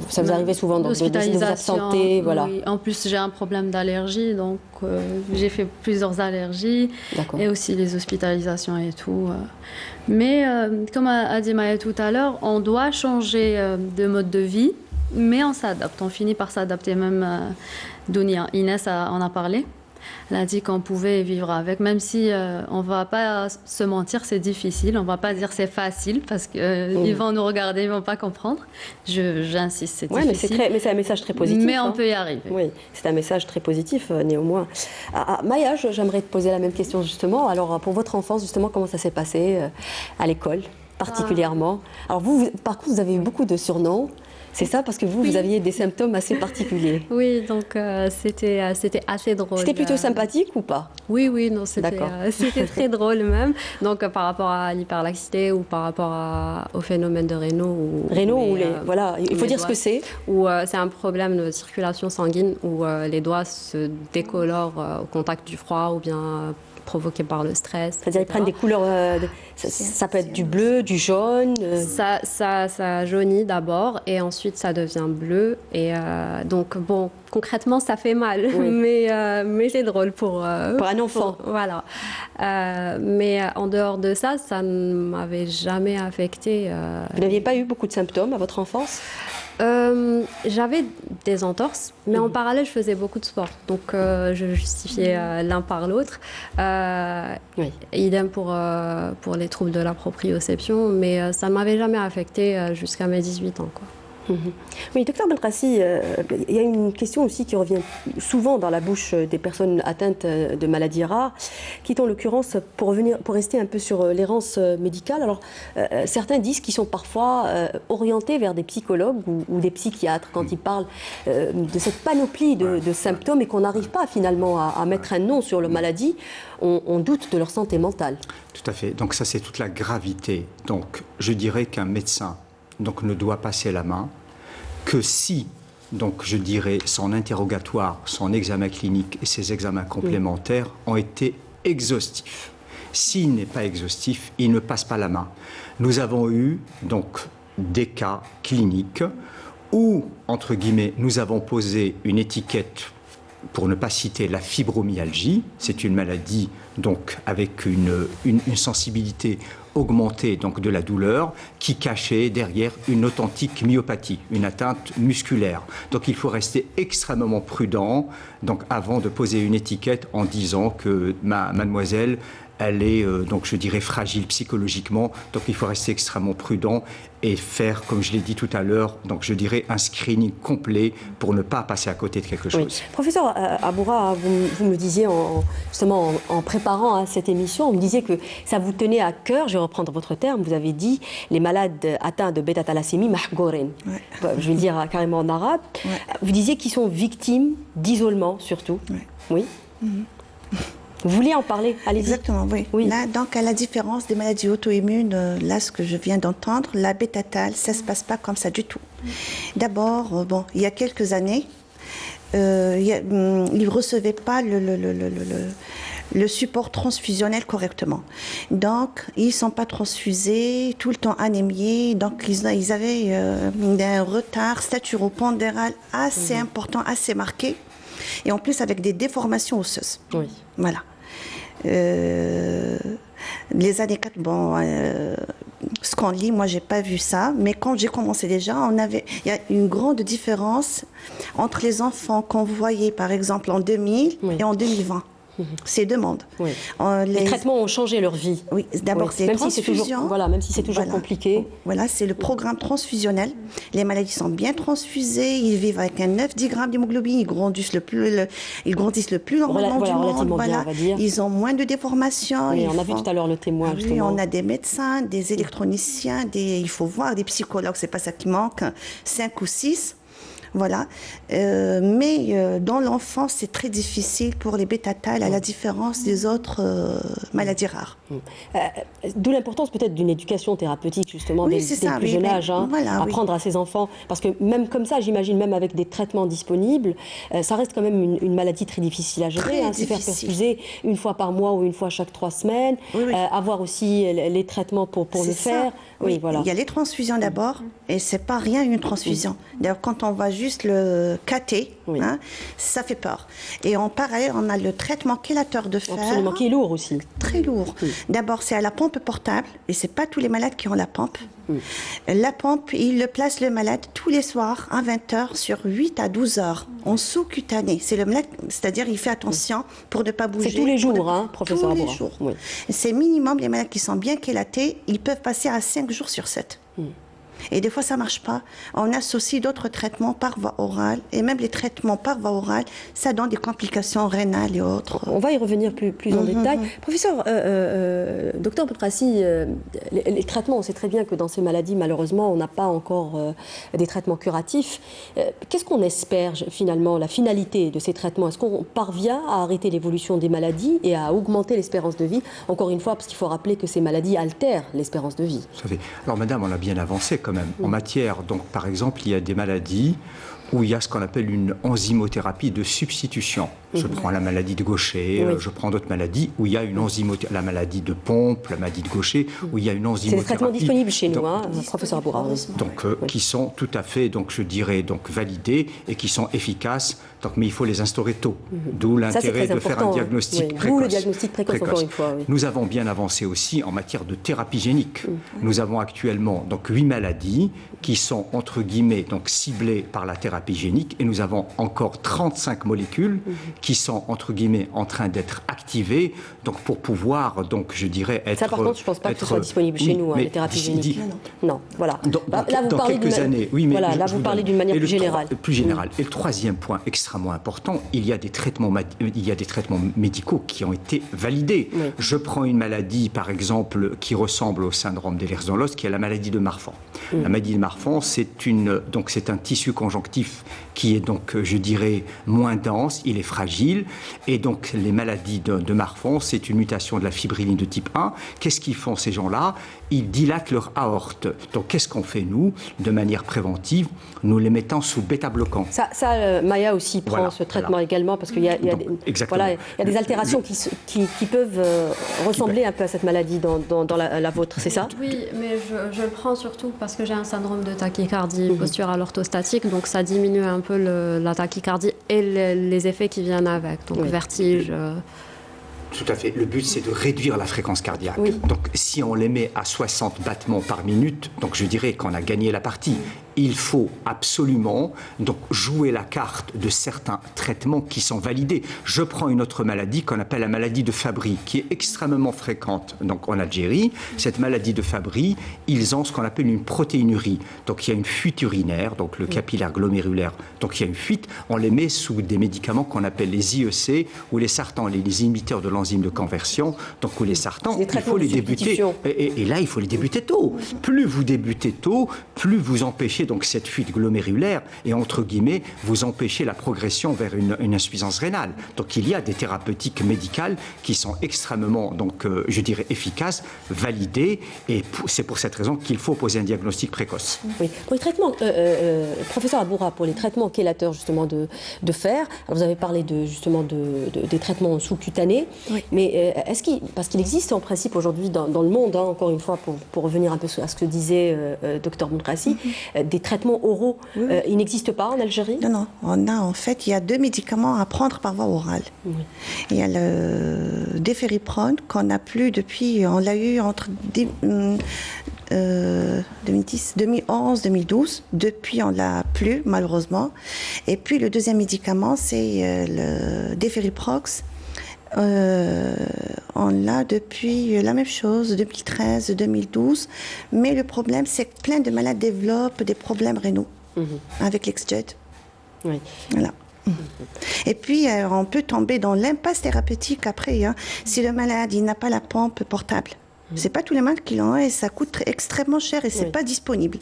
Ça vous arrivait souvent de vous absenter, voilà. Oui. En plus, j'ai un problème d'allergie, donc j'ai fait plusieurs allergies et aussi les hospitalisations et tout. Mais comme a dit Maya tout à l'heure, on doit changer de mode de vie, mais on s'adapte. On finit par s'adapter. Même Dounia, Inès en a parlé. Elle a dit qu'on pouvait vivre avec, même si on ne va pas se mentir, c'est difficile. On ne va pas dire c'est facile parce qu'ils vont nous regarder, ils ne vont pas comprendre. J'insiste, c'est difficile. Mais c'est un message très positif. Mais on peut y arriver. Oui, c'est un message très positif, néanmoins. Maya, j'aimerais te poser la même question, justement. Alors, pour votre enfance, justement, comment ça s'est passé à l'école, particulièrement? Alors, par contre, vous avez eu beaucoup de surnoms. C'est ça, parce que vous aviez des symptômes assez particuliers. Oui, donc c'était assez drôle. C'était plutôt sympathique ou pas? Oui, non, c'était très drôle même. Donc par rapport à l'hyperlaxité ou par rapport au phénomène de Raynaud. Voilà, il faut dire ce que c'est. Ou c'est un problème de circulation sanguine où les doigts se décolorent au contact du froid ou bien provoqués par le stress. C'est-à-dire ils prennent des couleurs, ça peut être du bleu, du jaune. Ça jaunit d'abord et ensuite ça devient bleu. Et donc bon, concrètement ça fait mal, mais c'est drôle pour un enfant. Voilà. Mais en dehors de ça, ça ne m'avait jamais affecté. Vous n'aviez pas eu beaucoup de symptômes à votre enfance? J'avais des entorses, mais en parallèle, je faisais beaucoup de sport. Donc, je justifiais l'un par l'autre. Idem pour les troubles de la proprioception, mais ça ne m'avait jamais affecté jusqu'à mes 18 ans. Oui, docteur Belkacem, il y a une question aussi qui revient souvent dans la bouche des personnes atteintes de maladies rares, qui est en l'occurrence, pour rester un peu sur l'errance médicale, alors certains disent qu'ils sont parfois orientés vers des psychologues ou des psychiatres quand ils parlent de cette panoplie de symptômes et qu'on n'arrive pas finalement à mettre un nom sur la maladie, on doute de leur santé mentale. Tout à fait, donc ça c'est toute la gravité. Donc je dirais qu'un médecin donc, ne doit passer la main que si, donc, je dirais, son interrogatoire, son examen clinique et ses examens complémentaires ont été exhaustifs. S'il n'est pas exhaustif, il ne passe pas la main. Nous avons eu donc des cas cliniques où, entre guillemets, nous avons posé une étiquette, pour ne pas citer la fibromyalgie, c'est une maladie donc avec une sensibilité augmentée donc de la douleur qui cachait derrière une authentique myopathie, une atteinte musculaire. Donc il faut rester extrêmement prudent donc avant de poser une étiquette en disant que mademoiselle elle est, donc je dirais, fragile psychologiquement. Donc il faut rester extrêmement prudent et faire, comme je l'ai dit tout à l'heure, donc je dirais un screening complet pour ne pas passer à côté de quelque chose. Oui. Professeur Aboura, vous me disiez, justement en préparant cette émission, vous me disiez que ça vous tenait à cœur, je vais reprendre votre terme, vous avez dit les malades atteints de bêta-thalassémie, mahgourin. Je vais le dire carrément en arabe. Vous disiez qu'ils sont victimes d'isolement surtout. Oui. Vous vouliez en parler? Allez-y. Exactement, oui. Là, donc, à la différence des maladies auto-immunes, là, ce que je viens d'entendre, la bêta-thal, ça ne se passe pas comme ça du tout. D'abord, bon, il y a quelques années, ils ne recevaient pas le support transfusionnel correctement. Donc, ils ne sont pas transfusés, tout le temps anémiés. Donc, ils avaient un retard staturopondéral assez important, assez marqué. Et en plus, avec des déformations osseuses. Oui. Voilà. Les années 4, bon, ce qu'on lit, moi, j'ai pas vu ça. Mais quand j'ai commencé déjà, il y a une grande différence entre les enfants qu'on voyait, par exemple, en 2000 et en 2020. C'est deux mondes. Oui. Les traitements ont changé leur vie. Oui, d'abord c'est transfusion. Même si c'est toujours compliqué. Voilà, c'est le programme transfusionnel. Les maladies sont bien transfusées, ils vivent avec un 9-10 grammes d'hémoglobine, ils grandissent le plus normalement du monde. Bien, on va dire. Ils ont moins de déformations. Oui, on a vu tout à l'heure le témoin, justement. On a des médecins, des électroniciens, il faut voir des psychologues, c'est pas ça qui manque, 5 ou 6. Voilà. Mais dans l'enfance, c'est très difficile pour les bêta-thal, à la différence des autres maladies rares. D'où l'importance peut-être d'une éducation thérapeutique, justement, dès le plus jeune âge, apprendre à ses enfants. Parce que même comme ça, j'imagine, même avec des traitements disponibles, ça reste quand même une maladie très difficile à gérer. Se faire perfuser une fois par mois ou une fois chaque 3 semaines. Avoir aussi les traitements pour le faire. Oui, voilà. Il y a les transfusions d'abord, et c'est pas rien une transfusion. D'ailleurs, quand on va juste le cater, ça fait peur. Et en parallèle, on a le traitement chélateur de fer. Absolument, qui est lourd aussi. Très lourd. D'abord, c'est à la pompe portable, et c'est pas tous les malades qui ont la pompe. La pompe, il le place le malade tous les soirs à 20h sur 8 à 12 heures en sous-cutané. C'est le malade, c'est-à-dire il fait attention pour ne pas bouger. C'est tous les jours, professeur Aboura. Tous les jours. C'est minimum, les malades qui sont bien chélatés, ils peuvent passer à 5 jours sur 7. Et des fois, ça ne marche pas. On associe d'autres traitements par voie orale. Et même les traitements par voie orale, ça donne des complications rénales et autres. On va y revenir plus en détail. Professeur, docteur Belkacem, les traitements, on sait très bien que dans ces maladies, malheureusement, on n'a pas encore des traitements curatifs. Qu'est-ce qu'on espère finalement, la finalité de ces traitements? Est-ce qu'on parvient à arrêter l'évolution des maladies et à augmenter l'espérance de vie? Encore une fois, parce qu'il faut rappeler que ces maladies altèrent l'espérance de vie. Alors madame, on a bien avancé quand même. En matière, donc par exemple, il y a des maladies où il y a ce qu'on appelle une enzymothérapie de substitution. Je prends la maladie de Gaucher, je prends d'autres maladies où il y a une enzymothérapie, la maladie de Pompe, la maladie de Gaucher, où il y a une enzymothérapie. C'est des traitements disponibles chez nous, professeur Aboura. Donc, qui sont tout à fait, donc, je dirais, donc, validés et qui sont efficaces, donc, mais il faut les instaurer tôt. D'où l'intérêt de faire un diagnostic précoce. D'où le diagnostic précoce, encore une fois. Nous avons bien avancé aussi en matière de thérapie génique. Nous avons actuellement donc, 8 maladies qui sont, entre guillemets, donc, ciblées par la thérapie thérapie génique et nous avons encore 35 molécules qui sont, entre guillemets, en train d'être activées donc pour pouvoir, donc, je dirais, être... Ça, par contre, je ne pense pas que ce soit disponible chez nous, les thérapies géniques. Non, voilà. Là, vous parlez quelques années. Oui, mais voilà, là, vous parlez d'une manière plus générale. Plus générale. Et le troisième point extrêmement important, il y a des traitements médicaux qui ont été validés. Oui. Je prends une maladie, par exemple, qui ressemble au syndrome d'Ehlers-Danlos, qui est la maladie de Marfan. La maladie de Marfan, c'est un tissu conjonctif qui est donc, je dirais, moins dense, il est fragile. Et donc, les maladies de Marfan, c'est une mutation de la fibrilline de type 1. Qu'est-ce qu'ils font, ces gens-là? Ils dilatent leur aorte. Donc, qu'est-ce qu'on fait, nous, de manière préventive? Nous les mettons sous bêta-bloquant. Maya aussi prend ce traitement également, parce qu'il y a des altérations qui peuvent ressembler un peu à cette maladie dans la vôtre, c'est ça? Oui, mais je le prends surtout parce que j'ai un syndrome de tachycardie posturale orthostatique, donc ça diminue un peu la tachycardie et les effets qui viennent avec, donc vertige. Tout à fait. Le but, c'est de réduire la fréquence cardiaque. Oui. Donc, si on les met à 60 battements par minute, donc je dirais qu'on a gagné la partie. Il faut absolument donc jouer la carte de certains traitements qui sont validés. Je prends une autre maladie qu'on appelle la maladie de Fabry, qui est extrêmement fréquente donc en Algérie. Cette maladie de Fabry, ils ont ce qu'on appelle une protéinurie. Donc, il y a une fuite urinaire, donc le capillaire glomérulaire. Donc, il y a une fuite. On les met sous des médicaments qu'on appelle les IEC ou les sartans, les inhibiteurs de l'enzyme de conversion. Donc, ou les sartans, il faut les débuter. Et là, il faut les débuter tôt. Plus vous débutez tôt, plus vous empêchez donc cette fuite glomérulaire et entre guillemets vous empêchez la progression vers une insuffisance rénale. Donc il y a des thérapeutiques médicales qui sont extrêmement donc je dirais efficaces, validées et c'est pour cette raison qu'il faut poser un diagnostic précoce. Oui. Pour les traitements, professeur Aboura, pour les traitements chélateurs justement de fer, alors vous avez parlé justement des traitements sous-cutanés, mais parce qu'il existe en principe aujourd'hui dans le monde, encore une fois pour revenir un peu à ce que disait Dr Mounrassi, des traitements oraux, ils n'existent pas en Algérie? Non, il y a 2 médicaments à prendre par voie orale. Il y a le défériprone qu'on n'a plus depuis, on l'a eu entre 2010, 2011, 2012. Depuis, on l'a plus, malheureusement. Et puis, le deuxième médicament, c'est le défériprox. On l'a depuis la même chose, 2013, 2012. Mais le problème, c'est que plein de malades développent des problèmes rénaux avec l'Exject. Oui. Voilà. Et puis, on peut tomber dans l'impasse thérapeutique après. Si le malade il n'a pas la pompe portable, c'est pas tous les malades qui l'ont et ça coûte extrêmement cher et c'est pas disponible.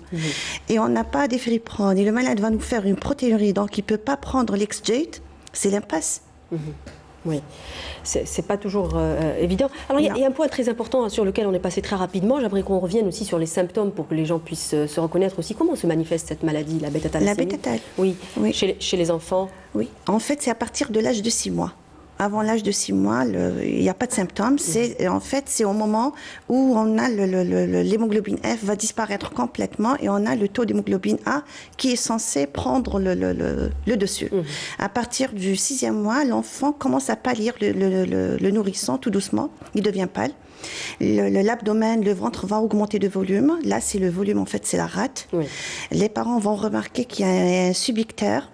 Et on n'a pas d'Eferiprone et le malade va nous faire une protéinurie, donc il peut pas prendre l'Exject, c'est l'impasse. Oui, c'est pas toujours évident. Alors, il y a un point très important sur lequel on est passé très rapidement. J'aimerais qu'on revienne aussi sur les symptômes pour que les gens puissent se reconnaître aussi. Comment se manifeste cette maladie, la bêta-thalassémie? La bêta-thal. Oui. Chez les enfants. Oui, en fait, c'est à partir de l'âge de 6 mois. Avant l'âge de 6 mois, il n'y a pas de symptômes. C'est au moment où on a l'hémoglobine F va disparaître complètement et on a le taux d'hémoglobine A qui est censé prendre le dessus. À partir du 6e mois, l'enfant commence à pâlir, le nourrisson tout doucement, il devient pâle. L'abdomen, le ventre va augmenter de volume. Là, c'est le volume, en fait, c'est la rate. Les parents vont remarquer qu'il y a un subictère,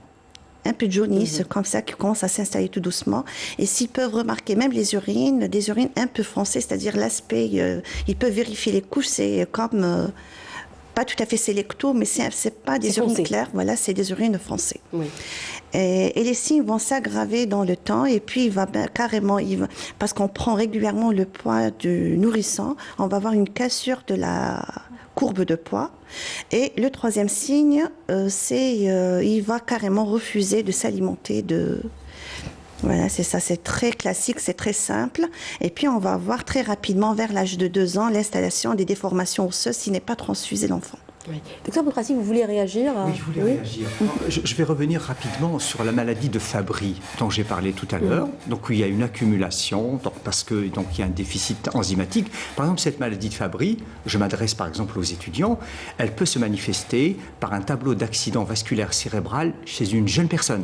un peu de jaunisse, comme ça, qui commence à s'installer tout doucement. Et s'ils peuvent remarquer même des urines un peu foncées, c'est-à-dire l'aspect, ils peuvent vérifier les couches, c'est comme, pas tout à fait sélecto, mais c'est pas des urines claires, voilà, c'est des urines foncées. Et les signes vont s'aggraver dans le temps, et puis il va carrément, parce qu'on prend régulièrement le poids du nourrisson, on va avoir une cassure de la courbe de poids. Et le 3e signe, c'est il va carrément refuser de s'alimenter de... Voilà, c'est ça, c'est très classique, c'est très simple. Et puis on va voir très rapidement, vers l'âge de 2 ans, l'installation des déformations osseuses s'il n'est pas transfusé l'enfant. Docteur Mounrassi, vous voulez réagir? Oui, je voulais réagir. Je vais revenir rapidement sur la maladie de Fabry dont j'ai parlé tout à l'heure. Donc, où il y a une accumulation, parce qu'il y a un déficit enzymatique. Par exemple, cette maladie de Fabry, je m'adresse par exemple aux étudiants, elle peut se manifester par un tableau d'accident vasculaire cérébral chez une jeune personne.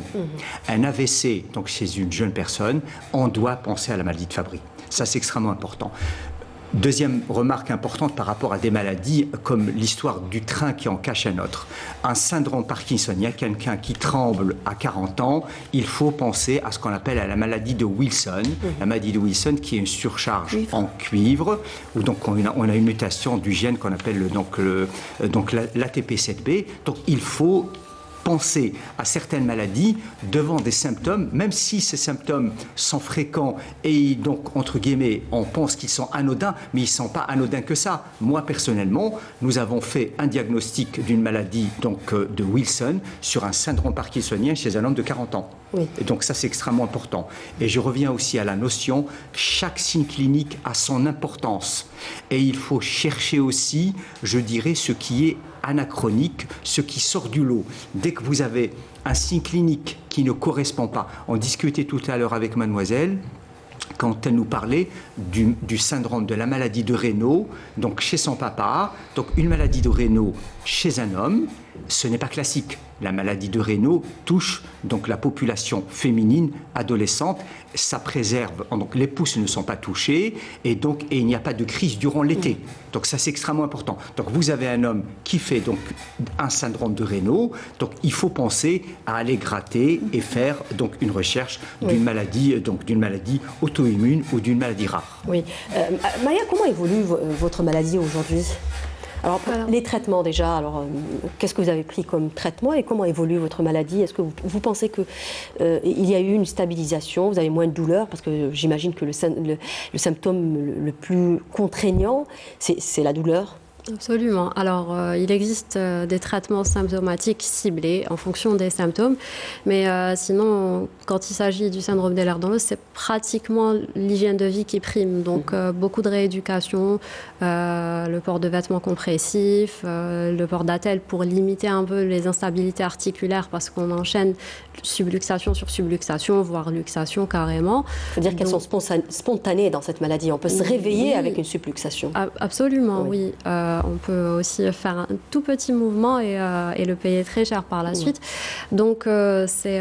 Un AVC, donc chez une jeune personne, on doit penser à la maladie de Fabry. Ça, c'est extrêmement important. Deuxième remarque importante par rapport à des maladies comme l'histoire du train qui en cache un autre. Un syndrome parkinsonien, quelqu'un qui tremble à 40 ans, il faut penser à ce qu'on appelle à la maladie de Wilson. La maladie de Wilson qui est une surcharge en cuivre, où donc on a une mutation du gène qu'on appelle l'ATP7B. Donc il faut penser à certaines maladies devant des symptômes, même si ces symptômes sont fréquents et donc, entre guillemets, on pense qu'ils sont anodins, mais ils ne sont pas anodins que ça. Moi, personnellement, nous avons fait un diagnostic d'une maladie donc, de Wilson sur un syndrome parkinsonien chez un homme de 40 ans. Oui. Et donc ça, c'est extrêmement important. Et je reviens aussi à la notion, chaque signe clinique a son importance. Et il faut chercher aussi, je dirais, ce qui est anachronique, ce qui sort du lot. Dès que vous avez un signe clinique qui ne correspond pas, on discutait tout à l'heure avec mademoiselle, quand elle nous parlait du syndrome de la maladie de Raynaud, donc chez son papa, donc une maladie de Raynaud chez un homme, ce n'est pas classique. La maladie de Raynaud touche donc la population féminine adolescente. Ça préserve, donc les pouces ne sont pas touchés et il n'y a pas de crise durant l'été. Donc ça c'est extrêmement important. Donc vous avez un homme qui fait donc un syndrome de Raynaud, donc il faut penser à aller gratter et faire donc une recherche d'une maladie auto-immune ou d'une maladie rare. Oui. Maya, comment évolue votre maladie aujourd'hui ? Alors, les traitements déjà, qu'est-ce que vous avez pris comme traitement et comment évolue votre maladie? Est-ce que vous pensez qu'il y a eu une stabilisation, vous avez moins de douleur? Parce que j'imagine que le symptôme le plus contraignant, c'est la douleur. Absolument. Alors, il existe des traitements symptomatiques ciblés en fonction des symptômes, mais sinon, quand il s'agit du syndrome d'Ehlers-Danlos, c'est pratiquement l'hygiène de vie qui prime. Donc, beaucoup de rééducation, le port de vêtements compressifs, le port d'attelles pour limiter un peu les instabilités articulaires parce qu'on enchaîne subluxation sur subluxation, voire luxation carrément. Il faut dire qu'elles sont spontanées dans cette maladie. On peut se réveiller avec une subluxation. Absolument, oui. On peut aussi faire un tout petit mouvement et le payer très cher par la suite. Donc, c'est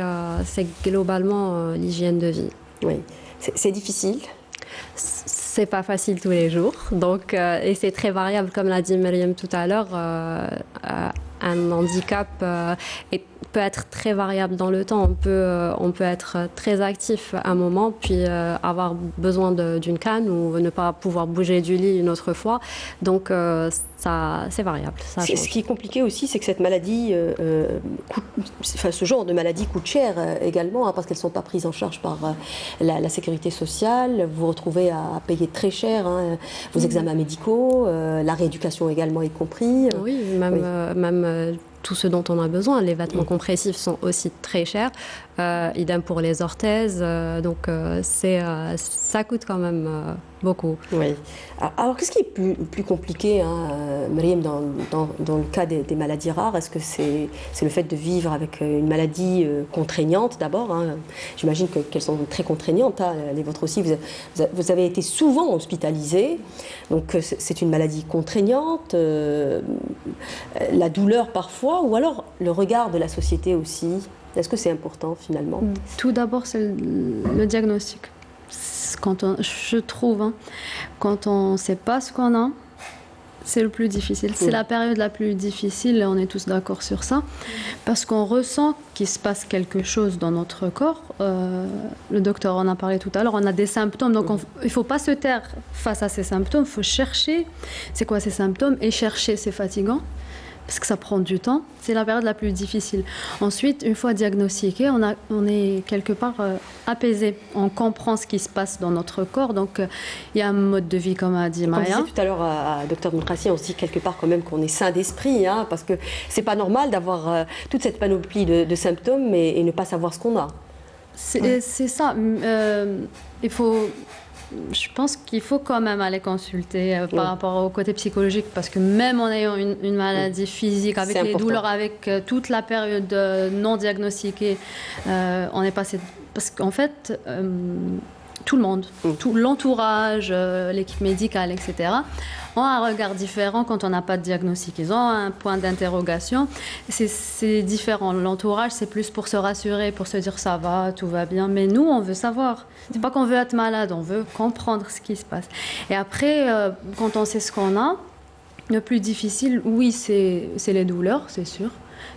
globalement l'hygiène de vie. Oui. C'est difficile? C'est pas facile tous les jours. Donc, et c'est très variable, comme l'a dit Myriam tout à l'heure. Un handicap peut être très variable dans le temps. On peut être très actif à un moment, puis avoir besoin d'une canne ou ne pas pouvoir bouger du lit une autre fois. Donc, c'est variable. Ce qui est compliqué aussi, c'est que cette maladie, ce genre de maladie coûte cher également, parce qu'elles ne sont pas prises en charge par la sécurité sociale. Vous vous retrouvez à payer très cher vos examens médicaux, la rééducation également y compris. Oui, même tout ce dont on a besoin. Les vêtements compressifs sont aussi très chers. Idem pour les orthèses. Donc, ça coûte quand même beaucoup. Oui. Alors, qu'est-ce qui est plus compliqué, Myriam, dans le cas des maladies rares? Est-ce que c'est le fait de vivre avec une maladie contraignante d'abord? J'imagine qu'elles sont très contraignantes. Les vôtres aussi. Vous avez été souvent hospitalisé. Donc, c'est une maladie contraignante. La douleur parfois, ou alors le regard de la société aussi. Est-ce que c'est important finalement? Tout d'abord, c'est le diagnostic. Je trouve, quand on ne sait pas ce qu'on a, c'est le plus difficile. C'est la période la plus difficile, on est tous d'accord sur ça, parce qu'on ressent qu'il se passe quelque chose dans notre corps. Le docteur en a parlé tout à l'heure, on a des symptômes, donc il ne faut pas se taire face à ces symptômes, il faut chercher c'est quoi ces symptômes, et chercher, c'est fatigant. Parce que ça prend du temps, c'est la période la plus difficile. Ensuite, une fois diagnostiqué, on est quelque part apaisé. On comprend ce qui se passe dans notre corps. Donc, il y a un mode de vie, comme a dit Maya. Comme disait tout à l'heure à Dr Mounkrassi, on se dit quelque part quand même qu'on est sain d'esprit, parce que c'est pas normal d'avoir toute cette panoplie de symptômes et ne pas savoir ce qu'on a. C'est ça. Je pense qu'il faut quand même aller consulter par rapport au côté psychologique, parce que même en ayant une maladie physique, avec les douleurs, avec toute la période non diagnostiquée, on est passé... Parce qu'en fait, tout le monde, tout l'entourage, l'équipe médicale, etc., ont un regard différent quand on n'a pas de diagnostic. Ils ont un point d'interrogation. C'est différent. L'entourage, c'est plus pour se rassurer, pour se dire ça va, tout va bien. Mais nous, on veut savoir. C'est pas qu'on veut être malade, on veut comprendre ce qui se passe. Et après, quand on sait ce qu'on a, le plus difficile, oui, c'est les douleurs, c'est sûr.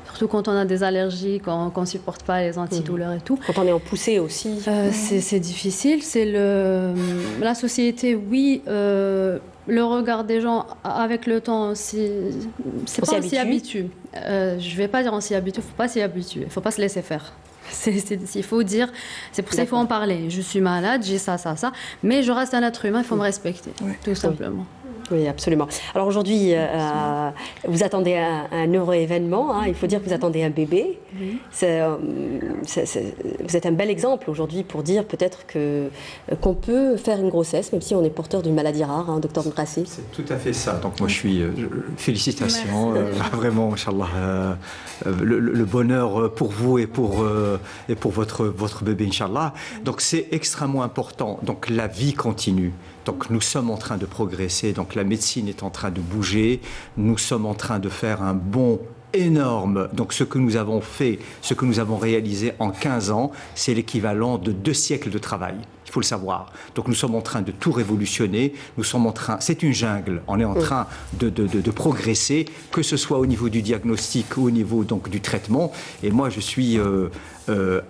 Surtout quand on a des allergies, quand on ne supporte pas les antidouleurs et tout. Quand on est en poussée aussi. C'est difficile. C'est la société, oui. Le regard des gens avec le temps, c'est pas on s'y habitue. Je ne vais pas dire on s'y habitue, il ne faut pas s'y habituer. Il ne faut pas se laisser faire. Il faut dire, c'est pour ça qu'il faut en parler. Je suis malade, j'ai ça, mais je reste un être humain, il faut me respecter, tout simplement. Oui, absolument. Alors aujourd'hui, vous attendez un heureux événement. Il faut dire que vous attendez un bébé. Oui. Vous êtes un bel exemple aujourd'hui pour dire peut-être qu'on peut faire une grossesse, même si on est porteur d'une maladie rare, docteur Mdrassi. C'est tout à fait ça. Donc moi, je suis... félicitations. Vraiment, Inch'Allah. Le bonheur pour vous et pour votre bébé, Inch'Allah. Donc c'est extrêmement important. Donc la vie continue. Donc nous sommes en train de progresser, donc la médecine est en train de bouger, nous sommes en train de faire un bond énorme. Donc ce que nous avons fait, ce que nous avons réalisé en 15 ans, c'est l'équivalent de 2 siècles de travail. Il faut le savoir. Donc nous sommes en train de tout révolutionner, c'est une jungle, on est en train de progresser, que ce soit au niveau du diagnostic ou au niveau donc, du traitement. Et moi je suis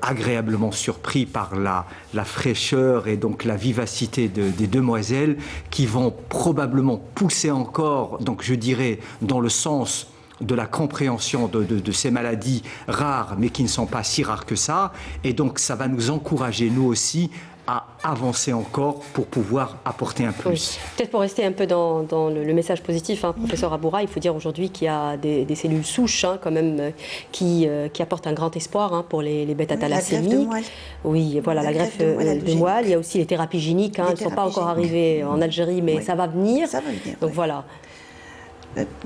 agréablement surpris par la fraîcheur et donc la vivacité des demoiselles qui vont probablement pousser encore, donc je dirais, dans le sens de la compréhension de ces maladies rares, mais qui ne sont pas si rares que ça. Et donc ça va nous encourager, nous aussi, à avancer encore pour pouvoir apporter un plus. Oui. Peut-être pour rester un peu dans le message positif, professeur Aboura, il faut dire aujourd'hui qu'il y a des cellules souches quand même qui apportent un grand espoir pour les bêta-thalassémies. La greffe de moelle. Oui, voilà, la greffe de moelle. Il y a aussi les thérapies géniques, elles ne sont pas encore arrivées en Algérie, mais ça va venir. Ça va venir. Donc voilà.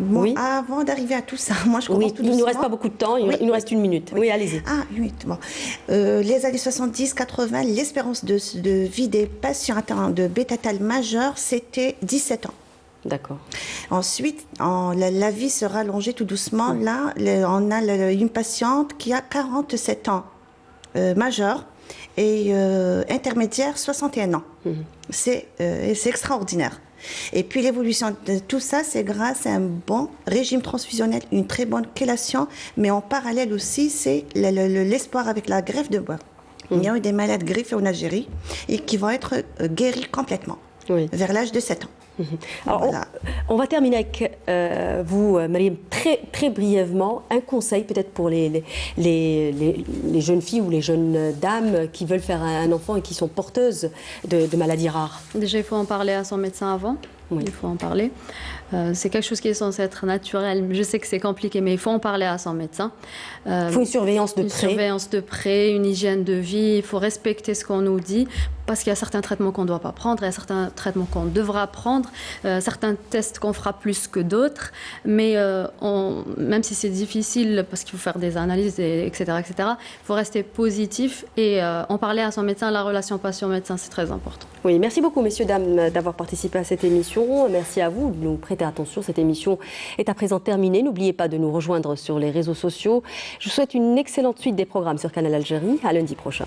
Oui. Avant d'arriver à tout ça, moi je commence tout doucement. Il ne nous reste pas beaucoup de temps, il nous reste 1 minute. Oui, allez-y. Une minute. Bon. Les années 70-80, l'espérance de vie des patients atteints de bêta-thal majeur, c'était 17 ans. D'accord. Ensuite, la vie se rallongeait tout doucement. Là, on a une patiente qui a 47 ans, majeure, et intermédiaire, 61 ans. C'est extraordinaire. Et puis l'évolution de tout ça, c'est grâce à un bon régime transfusionnel, une très bonne chélation, mais en parallèle aussi, c'est l'espoir avec la greffe de moelle. Il y a eu des malades greffés en Algérie et qui vont être guéris complètement vers l'âge de 7 ans. Alors, voilà. On va terminer avec vous, Mariam, très brièvement, un conseil peut-être pour les jeunes filles ou les jeunes dames qui veulent faire un enfant et qui sont porteuses de maladies rares. Déjà, il faut en parler à son médecin avant. Oui. Il faut en parler. C'est quelque chose qui est censé être naturel. Je sais que c'est compliqué, mais il faut en parler à son médecin. Il faut une surveillance de près. Une surveillance de près, une hygiène de vie. Il faut respecter ce qu'on nous dit, parce qu'il y a certains traitements qu'on ne doit pas prendre, il y a certains traitements qu'on devra prendre, certains tests qu'on fera plus que d'autres. Mais même si c'est difficile, parce qu'il faut faire des analyses, etc., il faut rester positif et en parler à son médecin. La relation patient-médecin, c'est très important. Oui, merci beaucoup, messieurs, dames, d'avoir participé à cette émission. Merci à vous de nous prêter attention. Cette émission est à présent terminée. N'oubliez pas de nous rejoindre sur les réseaux sociaux. Je vous souhaite une excellente suite des programmes sur Canal Algérie. À lundi prochain.